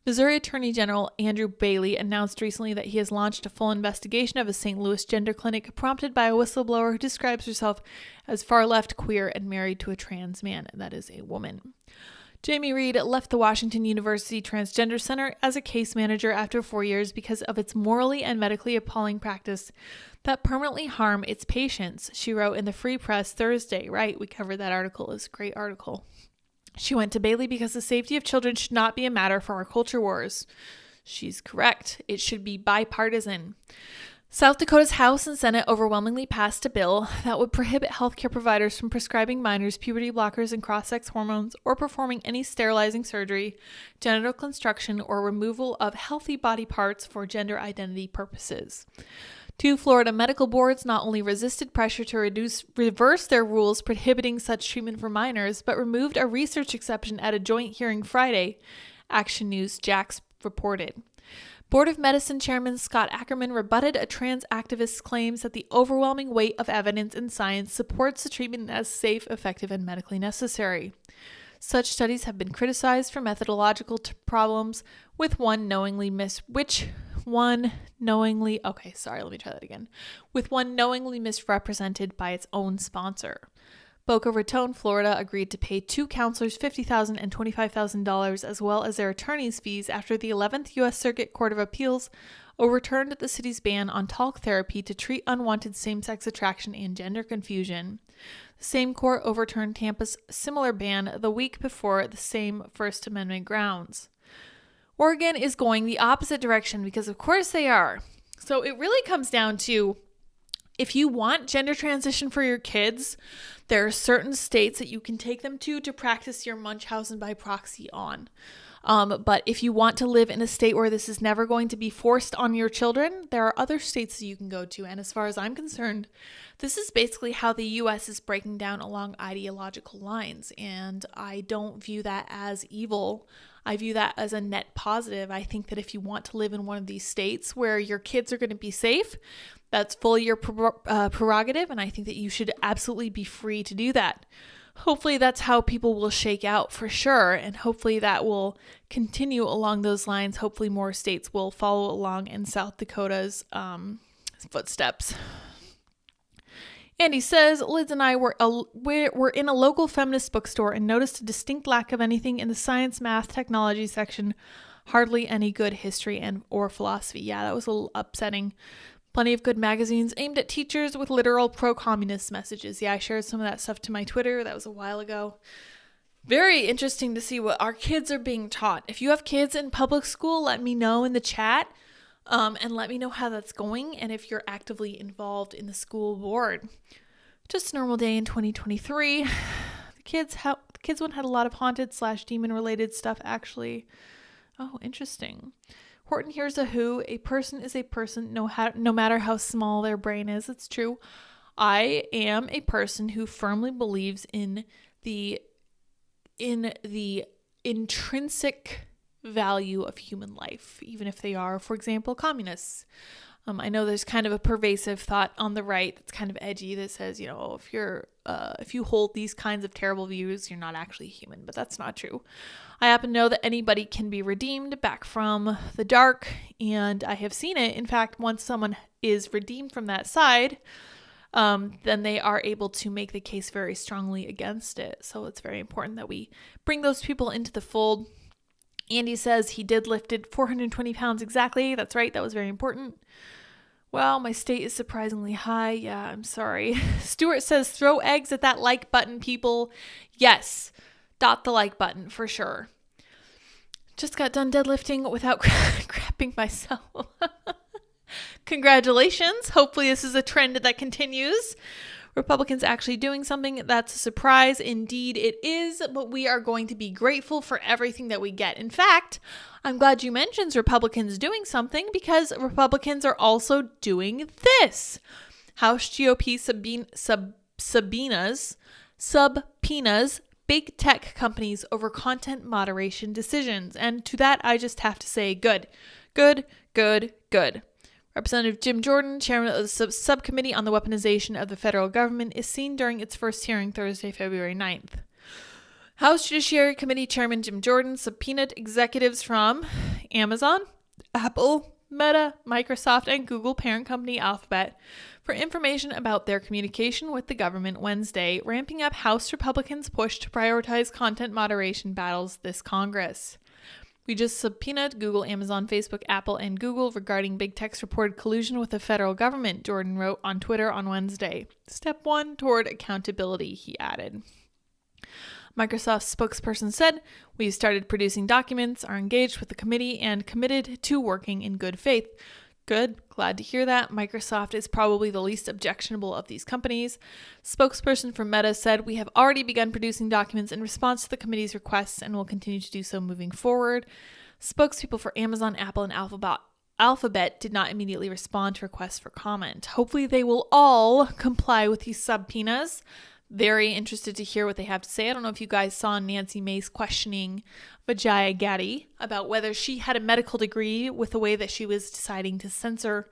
Missouri Attorney General Andrew Bailey announced recently that he has launched a full investigation of a St. Louis gender clinic prompted by a whistleblower who describes herself as far-left, queer, and married to a trans man, and that is a woman. Jamie Reed left the Washington University Transgender Center as a case manager after 4 years because of its morally and medically appalling practice that permanently harm its patients, she wrote in the Free Press Thursday. Right, we covered that article. It's a great article. She went to Bailey because the safety of children should not be a matter for our culture wars. She's correct. It should be bipartisan. South Dakota's House and Senate overwhelmingly passed a bill that would prohibit healthcare providers from prescribing minors puberty blockers and cross-sex hormones or performing any sterilizing surgery, genital construction, or removal of healthy body parts for gender identity purposes. 2 Florida medical boards not only resisted pressure to reverse their rules prohibiting such treatment for minors, but removed a research exception at a joint hearing Friday, Action News Jax reported. Board of Medicine Chairman Scott Ackerman rebutted a trans activist's claims that the overwhelming weight of evidence in science supports the treatment as safe, effective, and medically necessary. Such studies have been criticized for methodological problems, with one knowingly misrepresented by its own sponsor. Boca Raton, Florida, agreed to pay 2 counselors $50,000 and $25,000 as well as their attorney's fees after the 11th U.S. Circuit Court of Appeals overturned the city's ban on talk therapy to treat unwanted same-sex attraction and gender confusion. The same court overturned Tampa's similar ban the week before the same First Amendment grounds. Oregon is going the opposite direction because, of course, they are. So it really comes down to, if you want gender transition for your kids, there are certain states that you can take them to practice your Munchausen by proxy on. But if you want to live in a state where this is never going to be forced on your children, there are other states that you can go to. And as far as I'm concerned, this is basically how the U.S. is breaking down along ideological lines. And I don't view that as evil. I view that as a net positive. I think that if you want to live in one of these states where your kids are going to be safe, that's fully your prerogative, and I think that you should absolutely be free to do that. hopefully that's how people will shake out for sure. And hopefully that will continue along those lines. Hopefully more states will follow along in South Dakota's footsteps. Andy says, Liz and I were in a local feminist bookstore and noticed a distinct lack of anything in the science, math, technology section. Hardly any good history or philosophy. Yeah, that was a little upsetting. Plenty of good magazines aimed at teachers with literal pro-communist messages. Yeah, I shared some of that stuff to my Twitter. That was a while ago. Very interesting to see what our kids are being taught. If you have kids in public school, let me know in the chat. And let me know how that's going and if you're actively involved in the school board. Just a normal day in 2023. The kids one had a lot of haunted / demon related stuff actually. Oh, interesting. Horton, here's a who. A person is a person no matter how small their brain is. It's true. I am a person who firmly believes in the intrinsic value of human life, even if they are, for example, communists. I know there's kind of a pervasive thought on the right that's kind of edgy that says, if you hold these kinds of terrible views, you're not actually human, but that's not true. I happen to know that anybody can be redeemed back from the dark, and I have seen it. In fact, once someone is redeemed from that side, then they are able to make the case very strongly against it. So it's very important that we bring those people into the fold. Andy says he did lifted 420 pounds exactly. That's right. That was very important. Well, my state is surprisingly high. Yeah, I'm sorry. Stuart says throw eggs at that like button, people. Yes, dot the like button for sure. Just got done deadlifting without crapping myself. Congratulations. Hopefully this is a trend that continues. Republicans actually doing something. That's a surprise. Indeed it is, but we are going to be grateful for everything that we get. In fact, I'm glad you mentioned Republicans doing something because Republicans are also doing this. House GOP subpoenas big tech companies over content moderation decisions. And to that, I just have to say good. Representative Jim Jordan, chairman of the subcommittee on the weaponization of the federal government, is seen during its first hearing Thursday, February 9th. House Judiciary Committee Chairman Jim Jordan subpoenaed executives from Amazon, Apple, Meta, Microsoft, and Google parent company Alphabet for information about their communication with the government Wednesday, ramping up House Republicans' push to prioritize content moderation battles this Congress. We just subpoenaed Google, Amazon, Facebook, Apple, and Google regarding big tech's reported collusion with the federal government, Jordan wrote on Twitter on Wednesday. Step 1 toward accountability, he added. Microsoft's spokesperson said, "We started producing documents, are engaged with the committee, and committed to working in good faith." Good. Glad to hear that. Microsoft is probably the least objectionable of these companies. Spokesperson for Meta said, "We have already begun producing documents in response to the committee's requests and will continue to do so moving forward." Spokespeople for Amazon, Apple, and Alphabet did not immediately respond to requests for comment. Hopefully they will all comply with these subpoenas. Very interested to hear what they have to say. I don't know if you guys saw Nancy Mace questioning Vijaya Gaddy about whether she had a medical degree with the way that she was deciding to censor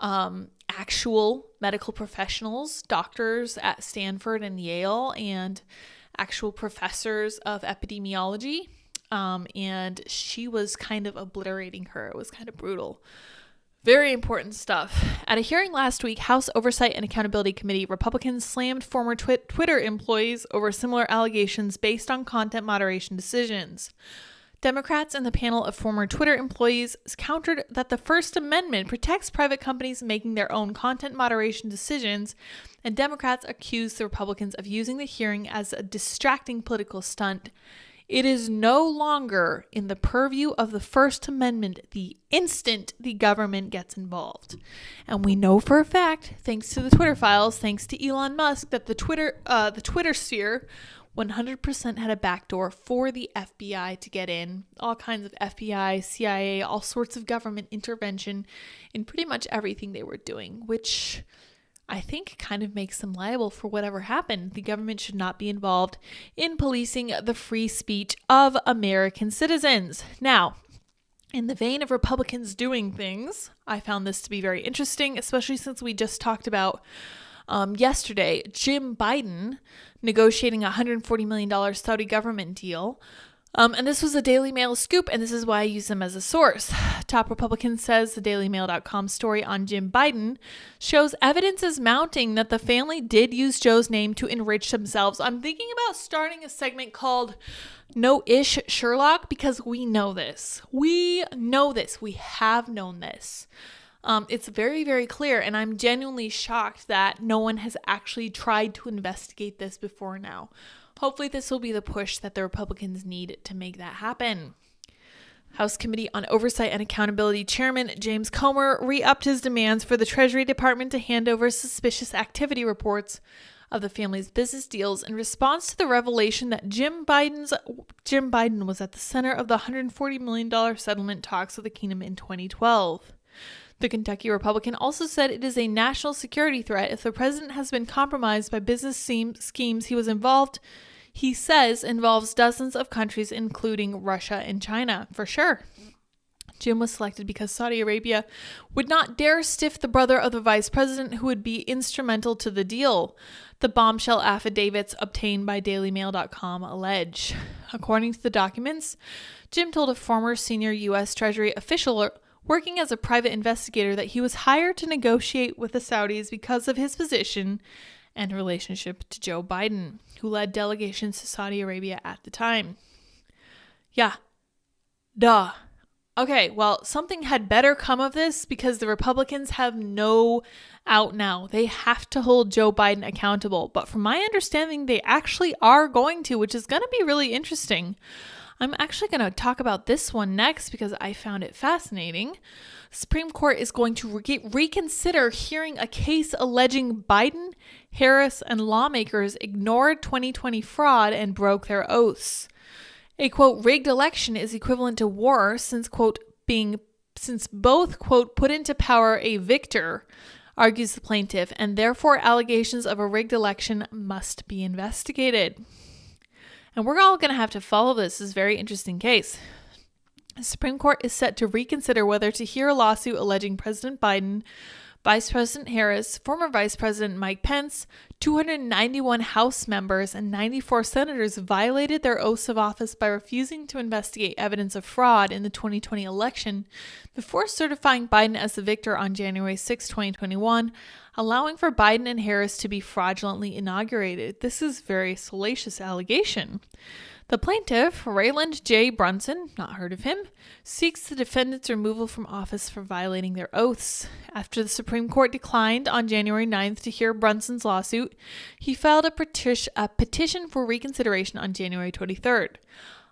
actual medical professionals, doctors at Stanford and Yale, and actual professors of epidemiology. And she was kind of obliterating her. It was kind of brutal. Very important stuff. At a hearing last week, House Oversight and Accountability Committee, Republicans slammed former Twitter employees over similar allegations based on content moderation decisions. Democrats and the panel of former Twitter employees countered that the First Amendment protects private companies making their own content moderation decisions, and Democrats accused the Republicans of using the hearing as a distracting political stunt. It is no longer in the purview of the First Amendment the instant the government gets involved. And we know for a fact, thanks to the Twitter files, thanks to Elon Musk, that the Twitter sphere 100% had a backdoor for the FBI to get in. All kinds of FBI, CIA, all sorts of government intervention in pretty much everything they were doing, which I think kind of makes them liable for whatever happened. The government should not be involved in policing the free speech of American citizens. Now, in the vein of Republicans doing things, I found this to be very interesting, especially since we just talked about Yesterday, Jim Biden negotiating a $140 million Saudi government deal. And this was a Daily Mail scoop, and this is why I use them as a source. Top Republican says the DailyMail.com story on Jim Biden shows evidence is mounting that the family did use Joe's name to enrich themselves. I'm thinking about starting a segment called No-ish Sherlock, because we know this. We know this. We have known this. It's very, very clear, and I'm genuinely shocked that no one has actually tried to investigate this before now. Hopefully this will be the push that the Republicans need to make that happen. House Committee on Oversight and Accountability Chairman James Comer re-upped his demands for the Treasury Department to hand over suspicious activity reports of the family's business deals in response to the revelation that Jim Biden was at the center of the $140 million settlement talks with the kingdom in 2012. The Kentucky Republican also said it is a national security threat if the president has been compromised by business schemes he says involves dozens of countries, including Russia and China. For sure. Jim was selected because Saudi Arabia would not dare stiff the brother of the vice president who would be instrumental to the deal, the bombshell affidavits obtained by DailyMail.com allege. According to the documents, Jim told a former senior U.S. Treasury official working as a private investigator that he was hired to negotiate with the Saudis because of his position and relationship to Joe Biden, who led delegations to Saudi Arabia at the time. Yeah. Duh. Okay, well, something had better come of this because the Republicans have no out now. They have to hold Joe Biden accountable. But from my understanding, they actually are going to, which is going to be really interesting. I'm actually going to talk about this one next because I found it fascinating. The Supreme Court is going to reconsider hearing a case alleging Biden, Harris, and lawmakers ignored 2020 fraud and broke their oaths. A, quote, rigged election is equivalent to war since both, quote, put into power a victor, argues the plaintiff, and therefore allegations of a rigged election must be investigated. And we're all going to have to follow this. This is a very interesting case. The Supreme Court is set to reconsider whether to hear a lawsuit alleging President Biden, Vice President Harris, former Vice President Mike Pence, 291 House members, and 94 senators violated their oaths of office by refusing to investigate evidence of fraud in the 2020 election before certifying Biden as the victor on January 6, 2021, allowing for Biden and Harris to be fraudulently inaugurated. This is a very salacious allegation. The plaintiff, Rayland J. Brunson, not heard of him, seeks the defendant's removal from office for violating their oaths. After the Supreme Court declined on January 9th to hear Brunson's lawsuit, he filed a petition for reconsideration on January 23rd.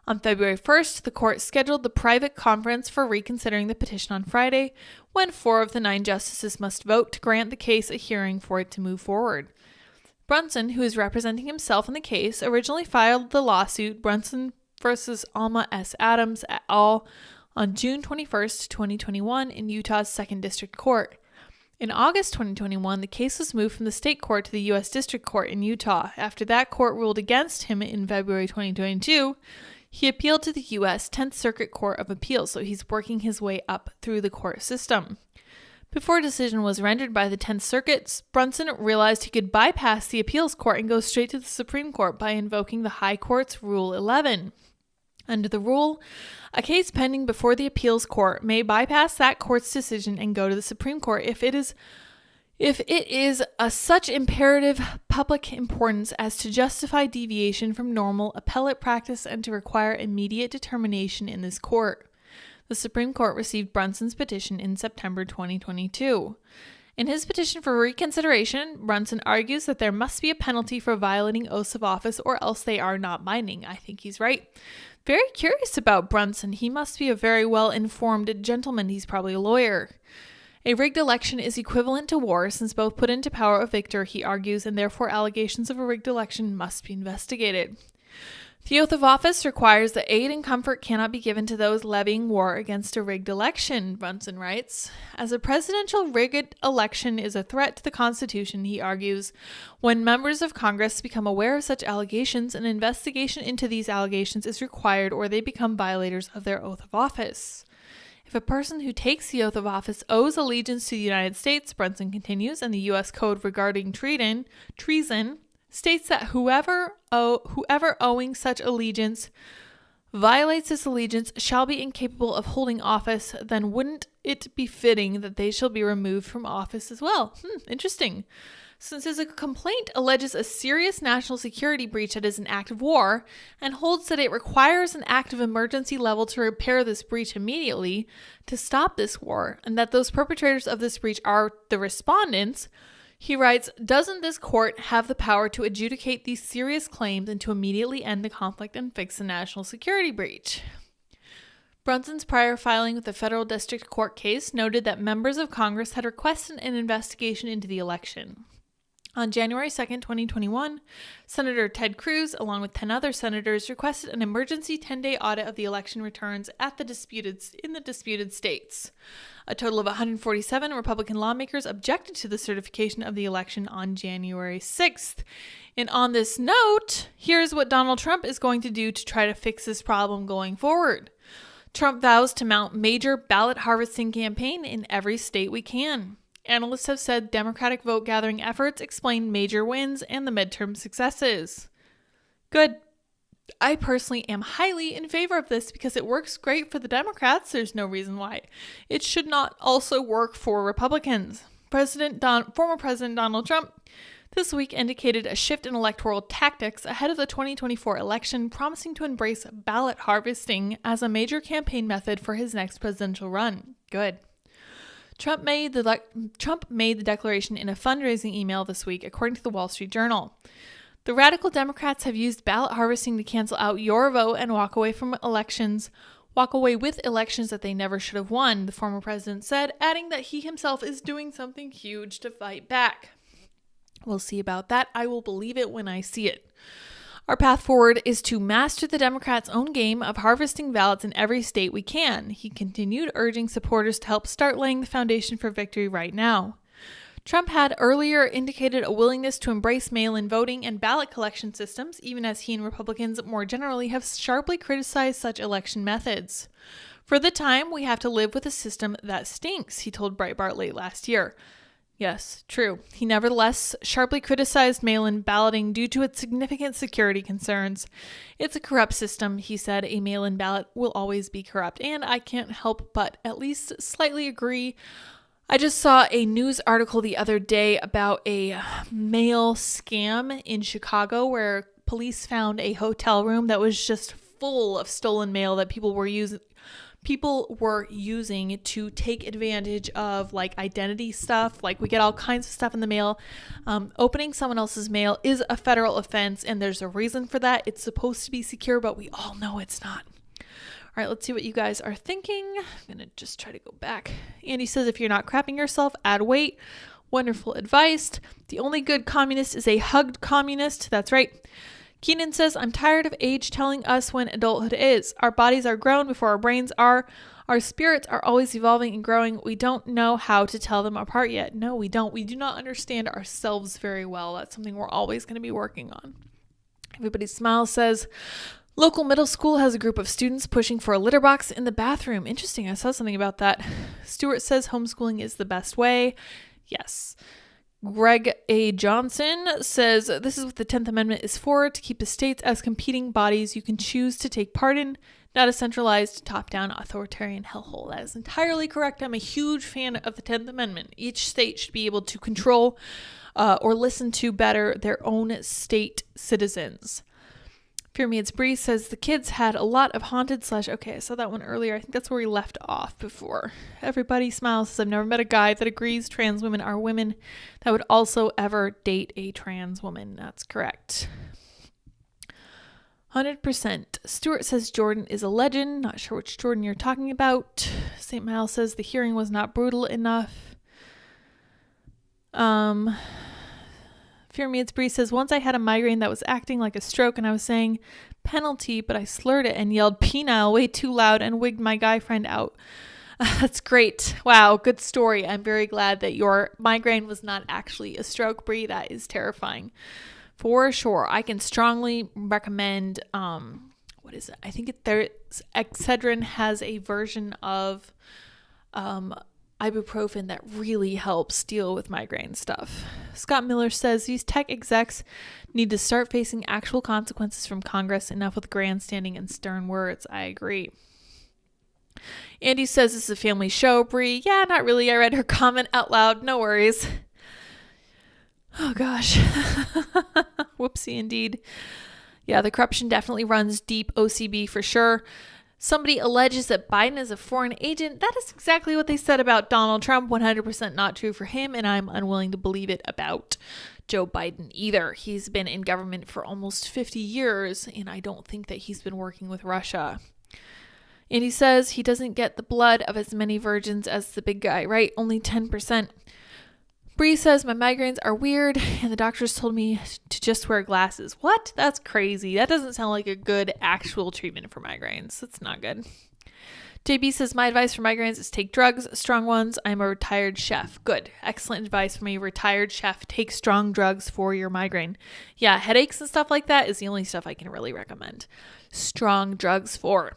On February 1st, the court scheduled the private conference for reconsidering the petition on Friday, when 4 of the 9 justices must vote to grant the case a hearing for it to move forward. Brunson, who is representing himself in the case, originally filed the lawsuit Brunson versus Alma S. Adams et al. On June 21st, 2021 in Utah's 2nd District Court. In August 2021, the case was moved from the state court to the U.S. District Court in Utah. After that court ruled against him in February 2022, he appealed to the U.S. 10th Circuit Court of Appeals, so he's working his way up through the court system. Before a decision was rendered by the 10th Circuit, Brunson realized he could bypass the appeals court and go straight to the Supreme Court by invoking the High Court's Rule 11. Under the rule, a case pending before the appeals court may bypass that court's decision and go to the Supreme Court if it is such imperative public importance as to justify deviation from normal appellate practice and to require immediate determination in this court. The Supreme Court received Brunson's petition in September 2022. In his petition for reconsideration, Brunson argues that there must be a penalty for violating oaths of office or else they are not binding. I think he's right. Very curious about Brunson. He must be a very well-informed gentleman. He's probably a lawyer. A rigged election is equivalent to war since both put into power a victor, he argues, and therefore allegations of a rigged election must be investigated. The oath of office requires that aid and comfort cannot be given to those levying war against a rigged election, Brunson writes. As a presidential rigged election is a threat to the Constitution, he argues, when members of Congress become aware of such allegations, an investigation into these allegations is required or they become violators of their oath of office. If a person who takes the oath of office owes allegiance to the United States, Brunson continues, and the U.S. Code regarding treason states that whoever owing such allegiance violates this allegiance shall be incapable of holding office, then wouldn't it be fitting that they shall be removed from office as well? Interesting. Since his complaint alleges a serious national security breach that is an act of war and holds that it requires an act of emergency level to repair this breach immediately to stop this war, and that those perpetrators of this breach are the respondents, he writes, doesn't this court have the power to adjudicate these serious claims and to immediately end the conflict and fix the national security breach? Brunson's prior filing with the federal district court case noted that members of Congress had requested an investigation into the election. On January 2nd, 2021, Senator Ted Cruz, along with 10 other senators, requested an emergency 10-day audit of the election returns in the disputed states. A total of 147 Republican lawmakers objected to the certification of the election on January 6th. And on this note, here's what Donald Trump is going to do to try to fix this problem going forward. Trump vows to mount major ballot harvesting campaign in every state we can. Analysts have said Democratic vote gathering efforts explain major wins and the midterm successes. Good. I personally am highly in favor of this because it works great for the Democrats. There's no reason why it should not also work for Republicans. Former President Donald Trump this week indicated a shift in electoral tactics ahead of the 2024 election, promising to embrace ballot harvesting as a major campaign method for his next presidential run. Good. Trump made the declaration in a fundraising email this week, according to the Wall Street Journal. The radical Democrats have used ballot harvesting to cancel out your vote and walk away with elections that they never should have won, the former president said, adding that he himself is doing something huge to fight back. We'll see about that. I will believe it when I see it. Our path forward is to master the Democrats' own game of harvesting ballots in every state we can, he continued, urging supporters to help start laying the foundation for victory right now. Trump had earlier indicated a willingness to embrace mail-in voting and ballot collection systems, even as he and Republicans more generally have sharply criticized such election methods. For the time, we have to live with a system that stinks, he told Breitbart late last year. Yes, true. He nevertheless sharply criticized mail-in balloting due to its significant security concerns. It's a corrupt system, he said. A mail-in ballot will always be corrupt, and I can't help but at least slightly agree. I just saw a news article the other day about a mail scam in Chicago where police found a hotel room that was just full of stolen mail that people were using to take advantage of, like, identity stuff. Like, we get all kinds of stuff in the mail. Opening someone else's mail is a federal offense, and there's a reason for that. It's supposed to be secure, but we all know it's not. All right, let's see what you guys are thinking. I'm going to just try to go back. Andy says, if you're not crapping yourself, add weight. Wonderful advice. The only good communist is a hugged communist. That's right. Keenan says, I'm tired of age telling us when adulthood is. Our bodies are grown before our brains are. Our spirits are always evolving and growing. We don't know how to tell them apart yet. No, we don't. We do not understand ourselves very well. That's something we're always going to be working on. Everybody Smile says, local middle school has a group of students pushing for a litter box in the bathroom. Interesting. I saw something about that. Stuart says homeschooling is the best way. Yes. Greg A. Johnson says, this is what the 10th Amendment is for, to keep the states as competing bodies you can choose to take part in, not a centralized, top-down, authoritarian hellhole. That is entirely correct. I'm a huge fan of the 10th Amendment. Each state should be able to control or listen to better their own state citizens. Fear Me It's Bree says the kids had a lot of haunted / okay, I saw that one earlier. I think that's where we left off before. Everybody Smiles says, I've never met a guy that agrees trans women are women that would also ever date a trans woman. That's correct. 100%. Stuart says Jordan is a legend. Not sure which Jordan you're talking about. St. Miles says the hearing was not brutal enough. Fear Me It's Bree says, once I had a migraine that was acting like a stroke and I was saying penalty, but I slurred it and yelled penile way too loud and wigged my guy friend out. That's great. Wow, good story. I'm very glad that your migraine was not actually a stroke, Bree. That is terrifying. For sure. I can strongly recommend what is it? I think Excedrin has a version of ibuprofen that really helps deal with migraine stuff. Scott Miller says these tech execs need to start facing actual consequences from Congress. Enough with grandstanding and stern words. I agree. Andy says this is a family show. Bree, yeah, not really. I read her comment out loud. No worries. Oh gosh. Whoopsie indeed. Yeah, the corruption definitely runs deep. OCB for sure. Somebody alleges that Biden is a foreign agent. That is exactly what they said about Donald Trump. 100% not true for him, and I'm unwilling to believe it about Joe Biden either. He's been in government for almost 50 years, and I don't think that he's been working with Russia. And he says he doesn't get the blood of as many virgins as the big guy, right? Only 10%. Bree says my migraines are weird, and the doctors told me to just wear glasses. What? That's crazy. That doesn't sound like a good actual treatment for migraines. That's not good. JB says my advice for migraines is take drugs, strong ones. I'm a retired chef. Good. Excellent advice from a retired chef. Take strong drugs for your migraine. Yeah, headaches and stuff like that is the only stuff I can really recommend. Strong drugs for.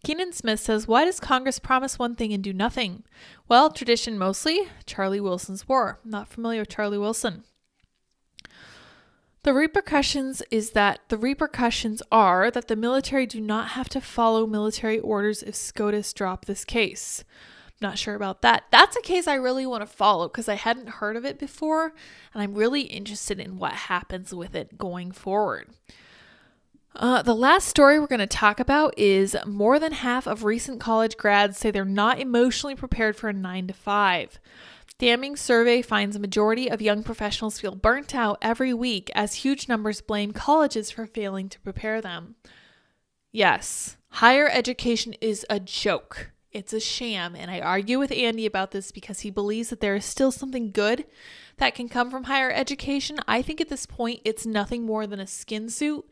Keenan Smith says, why does Congress promise one thing and do nothing? Well, tradition mostly. Charlie Wilson's war. I'm not familiar with Charlie Wilson. The repercussions are that the military do not have to follow military orders if SCOTUS drop this case. Not sure about that. That's a case I really want to follow because I hadn't heard of it before, and I'm really interested in what happens with it going forward. The last story we're going to talk about is more than half of recent college grads say they're not emotionally prepared for a 9-to-5. Damning survey finds a majority of young professionals feel burnt out every week as huge numbers blame colleges for failing to prepare them. Yes, higher education is a joke. It's a sham, and I argue with Andy about this because he believes that there is still something good that can come from higher education. I think at this point, it's nothing more than a skin suit.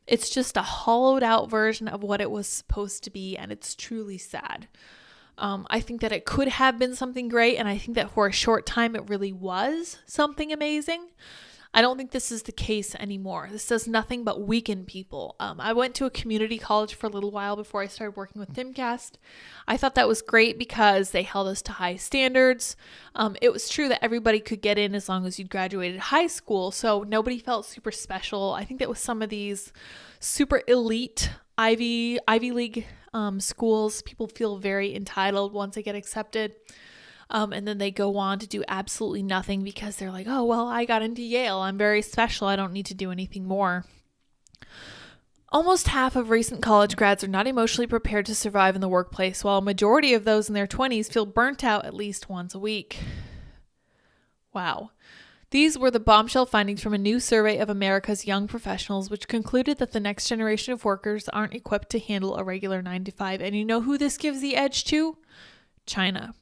It's just a hollowed out version of what it was supposed to be, and it's truly sad. I think that it could have been something great, and I think that for a short time, it really was something amazing. I don't think this is the case anymore. This does nothing but weaken people. I went to a community college for a little while before I started working with Timcast. I thought that was great because they held us to high standards. It was true that everybody could get in as long as you'd graduated high school, so nobody felt super special. I think that with some of these super elite Ivy League schools, people feel very entitled once they get accepted. And then they go on to do absolutely nothing because they're like, oh, well, I got into Yale. I'm very special. I don't need to do anything more. Almost half of recent college grads are not emotionally prepared to survive in the workplace, while a majority of those in their 20s feel burnt out at least once a week. Wow. These were the bombshell findings from a new survey of America's young professionals, which concluded that the next generation of workers aren't equipped to handle a regular 9-to-5. And you know who this gives the edge to? China.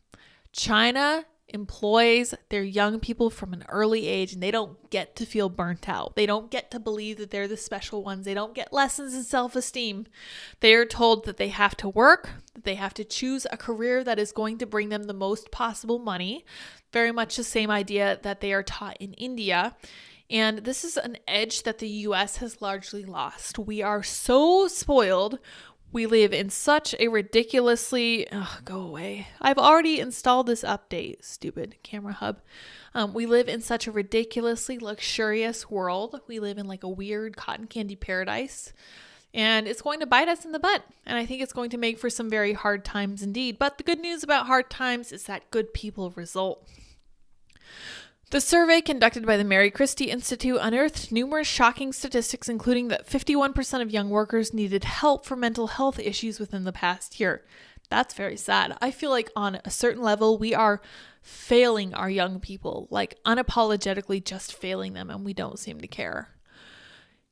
China employs their young people from an early age, and they don't get to feel burnt out. They don't get to believe that they're the special ones. They don't get lessons in self-esteem. They are told that they have to work, that they have to choose a career that is going to bring them the most possible money. Very much the same idea that they are taught in India. And this is an edge that the US has largely lost. We are so spoiled. We live in such a ridiculously, go away. I've already installed this update, stupid camera hub. We live in such a ridiculously luxurious world. We live in like a weird cotton candy paradise, and it's going to bite us in the butt. And I think it's going to make for some very hard times indeed. But the good news about hard times is that good people result. The survey conducted by the Mary Christie Institute unearthed numerous shocking statistics, including that 51% of young workers needed help for mental health issues within the past year. That's very sad. I feel like on a certain level, we are failing our young people, like unapologetically just failing them, and we don't seem to care.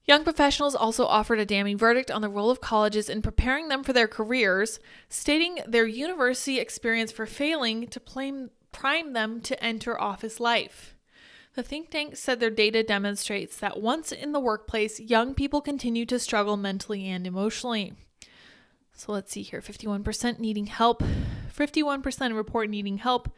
Young professionals also offered a damning verdict on the role of colleges in preparing them for their careers, stating their university experience for failing to prime them to enter office life. The think tank said their data demonstrates that once in the workplace, young people continue to struggle mentally and emotionally. So let's see here, 51% needing help. 51% report needing help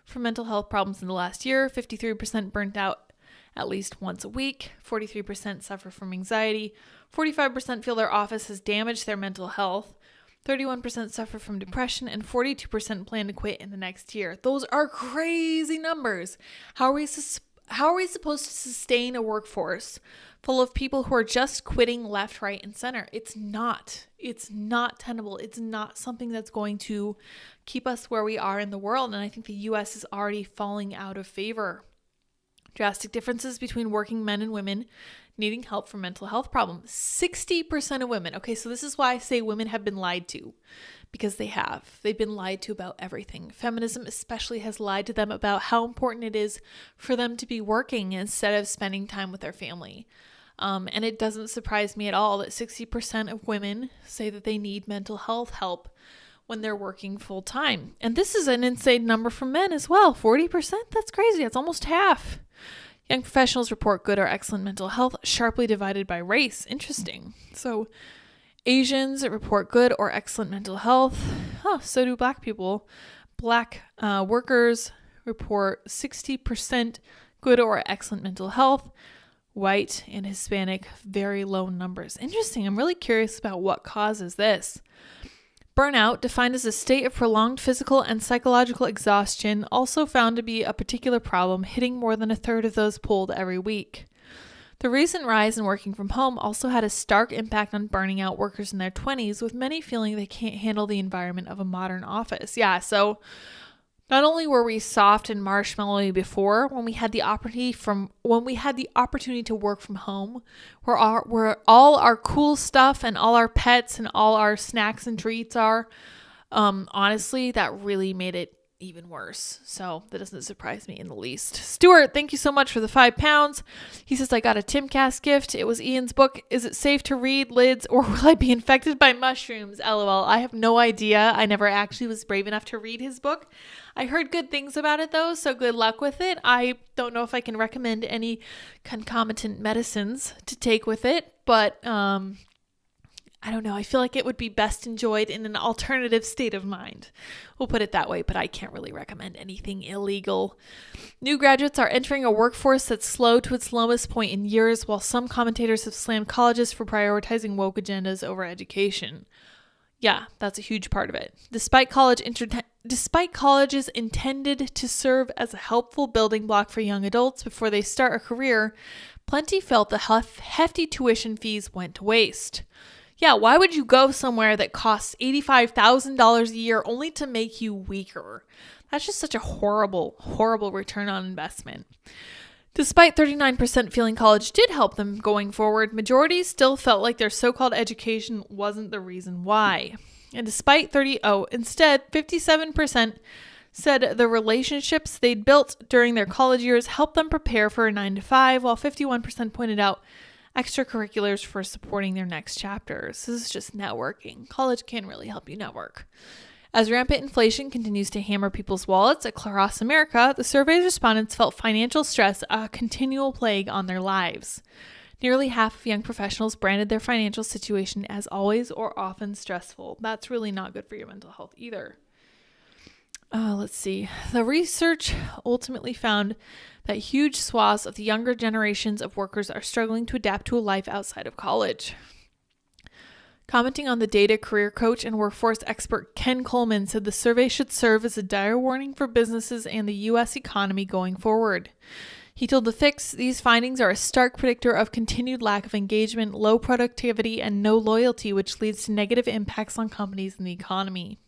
for mental health problems in the last year. 53% burnt out at least once a week. 43% suffer from anxiety. 45% feel their office has damaged their mental health. 31% suffer from depression, and 42% plan to quit in the next year. Those are crazy numbers. How are we supposed to sustain a workforce full of people who are just quitting left, right, and center? It's not tenable. It's not something that's going to keep us where we are in the world. And I think the US is already falling out of favor. Drastic differences between working men and women needing help for mental health problems. 60% of women. Okay, so this is why I say women have been lied to, because they have. They've been lied to about everything. Feminism especially has lied to them about how important it is for them to be working instead of spending time with their family. And it doesn't surprise me at all that 60% of women say that they need mental health help when they're working full time. And this is an insane number for men as well. 40%? That's crazy. That's almost half. Young professionals report good or excellent mental health, sharply divided by race. Interesting. So Asians report good or excellent mental health. So do Black people. Black workers report 60% good or excellent mental health. White and Hispanic, very low numbers. Interesting. I'm really curious about what causes this. Burnout, defined as a state of prolonged physical and psychological exhaustion, also found to be a particular problem, hitting more than a third of those polled every week. The recent rise in working from home also had a stark impact on burning out workers in their 20s, with many feeling they can't handle the environment of a modern office. Yeah, so not only were we soft and marshmallowy before, when we had the opportunity to work from home, where all our cool stuff and all our pets and all our snacks and treats are, honestly, that really made it even worse. So that doesn't surprise me in the least. Stuart, thank you so much for the £5. He says, I got a Timcast gift. It was Ian's book. Is it safe to read, Lids, or will I be infected by mushrooms? LOL. I have no idea. I never actually was brave enough to read his book. I heard good things about it though, so good luck with it. I don't know if I can recommend any concomitant medicines to take with it, but I don't know. I feel like it would be best enjoyed in an alternative state of mind. We'll put it that way, but I can't really recommend anything illegal. New graduates are entering a workforce that's slow to its lowest point in years, while some commentators have slammed colleges for prioritizing woke agendas over education. Yeah, that's a huge part of it. Despite colleges intended to serve as a helpful building block for young adults before they start a career, plenty felt the hefty tuition fees went to waste. Yeah, why would you go somewhere that costs $85,000 a year only to make you weaker? That's just such a horrible, horrible return on investment. Despite 39% feeling college did help them going forward, majorities still felt like their so-called education wasn't the reason why. And instead, 57% said the relationships they'd built during their college years helped them prepare for a 9-to-5, while 51% pointed out extracurriculars for supporting their next chapters. This is just networking. College can really help you network. As rampant inflation continues to hammer people's wallets across America, the survey's respondents felt financial stress a continual plague on their lives. Nearly half of young professionals branded their financial situation as always or often stressful. That's really not good for your mental health either. Let's see. The research ultimately found that huge swaths of the younger generations of workers are struggling to adapt to a life outside of college. Commenting on the data, career coach and workforce expert Ken Coleman said the survey should serve as a dire warning for businesses and the U.S. economy going forward. He told The Fix, these findings are a stark predictor of continued lack of engagement, low productivity, and no loyalty, which leads to negative impacts on companies and the economy.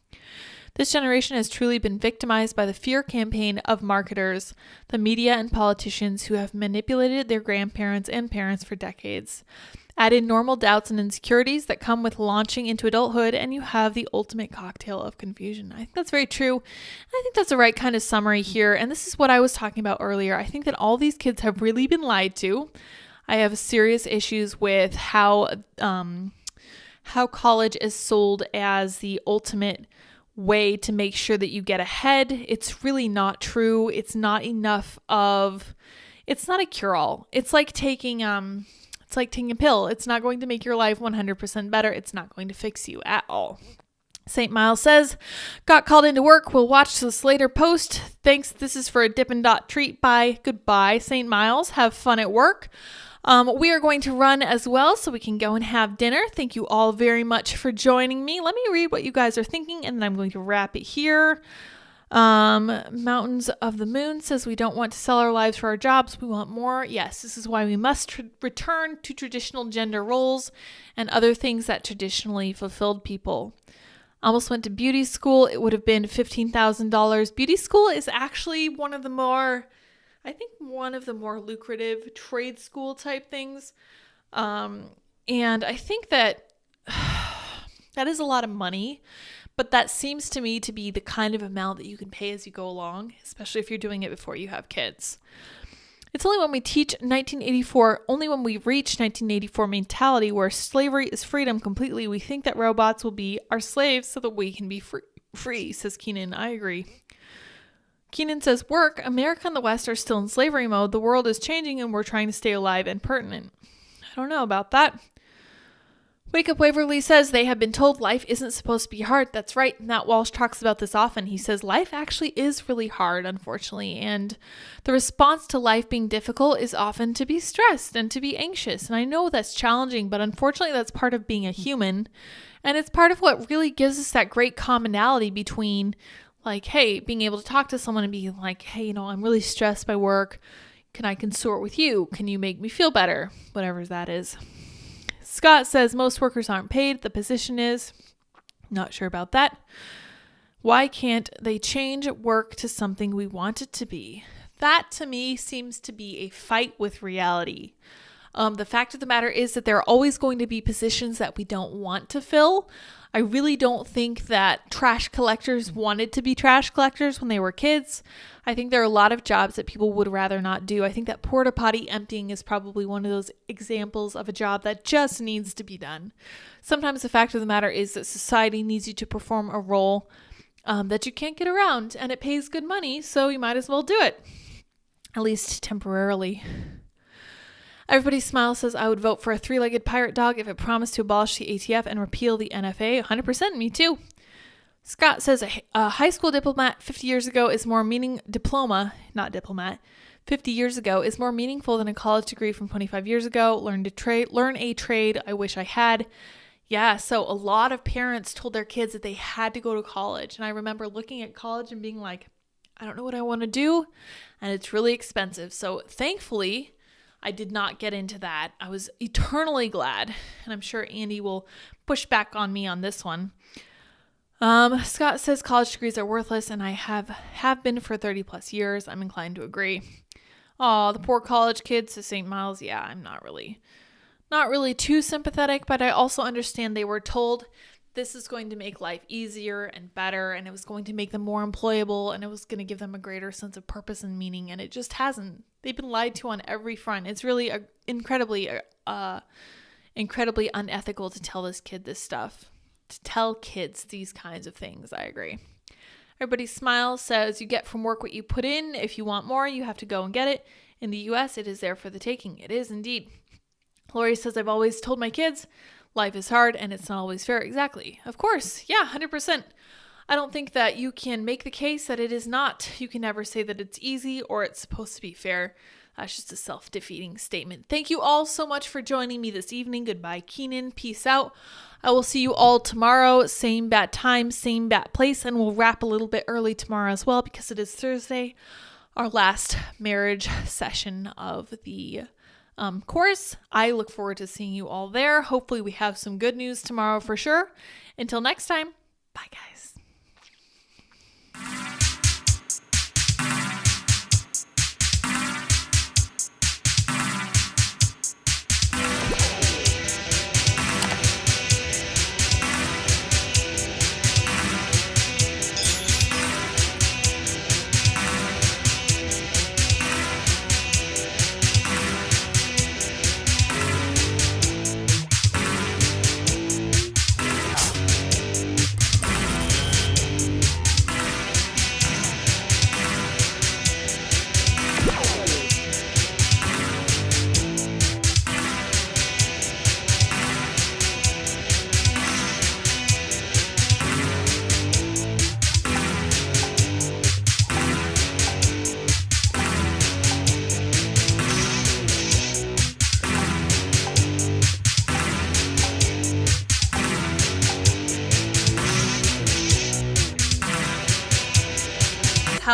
This generation has truly been victimized by the fear campaign of marketers, the media, and politicians who have manipulated their grandparents and parents for decades. Add in normal doubts and insecurities that come with launching into adulthood, and you have the ultimate cocktail of confusion. I think that's very true. I think that's the right kind of summary here, and this is what I was talking about earlier. I think that all these kids have really been lied to. I have serious issues with how college is sold as the ultimate way to make sure that you get ahead. It's really not true. It's not enough of, it's not a cure-all. It's like taking a pill. It's not going to make your life 100% better. It's not going to fix you at all. St. Miles says, got called into work. We'll watch this later post. Thanks. This is for a Dippin' Dot treat. Bye. Goodbye, St. Miles. Have fun at work. We are going to run as well so we can go and have dinner. Thank you all very much for joining me. Let me read what you guys are thinking and then I'm going to wrap it here. Mountains of the Moon says we don't want to sell our lives for our jobs. We want more. Yes, this is why we must return to traditional gender roles and other things that traditionally fulfilled people. Almost went to beauty school. It would have been $15,000. Beauty school is actually one of the more lucrative trade school type things. And I think that that is a lot of money, but that seems to me to be the kind of amount that you can pay as you go along, especially if you're doing it before you have kids. It's only when we reach 1984 mentality where slavery is freedom completely, we think that robots will be our slaves so that we can be free, says Keenan. I agree. Keenan says, work, America and the West are still in slavery mode. The world is changing and we're trying to stay alive and pertinent. I don't know about that. Wake Up Waverly says they have been told life isn't supposed to be hard. That's right. Matt Walsh talks about this often. He says life actually is really hard, unfortunately. And the response to life being difficult is often to be stressed and to be anxious. And I know that's challenging, but unfortunately that's part of being a human. And it's part of what really gives us that great commonality between like, hey, being able to talk to someone and be like, hey, I'm really stressed by work. Can I consort with you? Can you make me feel better? Whatever that is. Scott says most workers aren't paid. The position is. Not sure about that. Why can't they change work to something we want it to be? That to me seems to be a fight with reality. The fact of the matter is that there are always going to be positions that we don't want to fill. I really don't think that trash collectors wanted to be trash collectors when they were kids. I think there are a lot of jobs that people would rather not do. I think that porta potty emptying is probably one of those examples of a job that just needs to be done. Sometimes the fact of the matter is that society needs you to perform a role that you can't get around, and it pays good money, so you might as well do it, at least temporarily. Everybody Smile says, I would vote for a three-legged pirate dog if it promised to abolish the ATF and repeal the NFA. 100%, me too. Scott says a high school diploma 50 years ago is more 50 years ago is more meaningful than a college degree from 25 years ago. Learn a trade. I wish I had. Yeah, so a lot of parents told their kids that they had to go to college. And I remember looking at college and being like, I don't know what I want to do. And it's really expensive. So thankfully, I did not get into that. I was eternally glad. And I'm sure Andy will push back on me on this one. Scott says college degrees are worthless, and I have been for 30 plus years. I'm inclined to agree. Oh, the poor college kids to St. Miles. Yeah, I'm not really too sympathetic, but I also understand they were told this is going to make life easier and better, and it was going to make them more employable, and it was going to give them a greater sense of purpose and meaning, and it just hasn't. They've been lied to on every front. It's really incredibly unethical to tell this kid this stuff. To tell kids these kinds of things. I agree. Everybody Smile says you get from work what you put in. If you want more, you have to go and get it. In the US, it is there for the taking. It is indeed. Lori says, I've always told my kids life is hard and it's not always fair. Exactly. Of course. Yeah, 100%. I don't think that you can make the case that it is not. You can never say that it's easy or it's supposed to be fair. That's just a self-defeating statement. Thank you all so much for joining me this evening. Goodbye, Keenan. Peace out. I will see you all tomorrow. Same bat time, same bat place. And we'll wrap a little bit early tomorrow as well because it is Thursday, our last marriage session of the course. I look forward to seeing you all there. Hopefully we have some good news tomorrow for sure. Until next time, bye guys.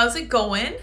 How's it going?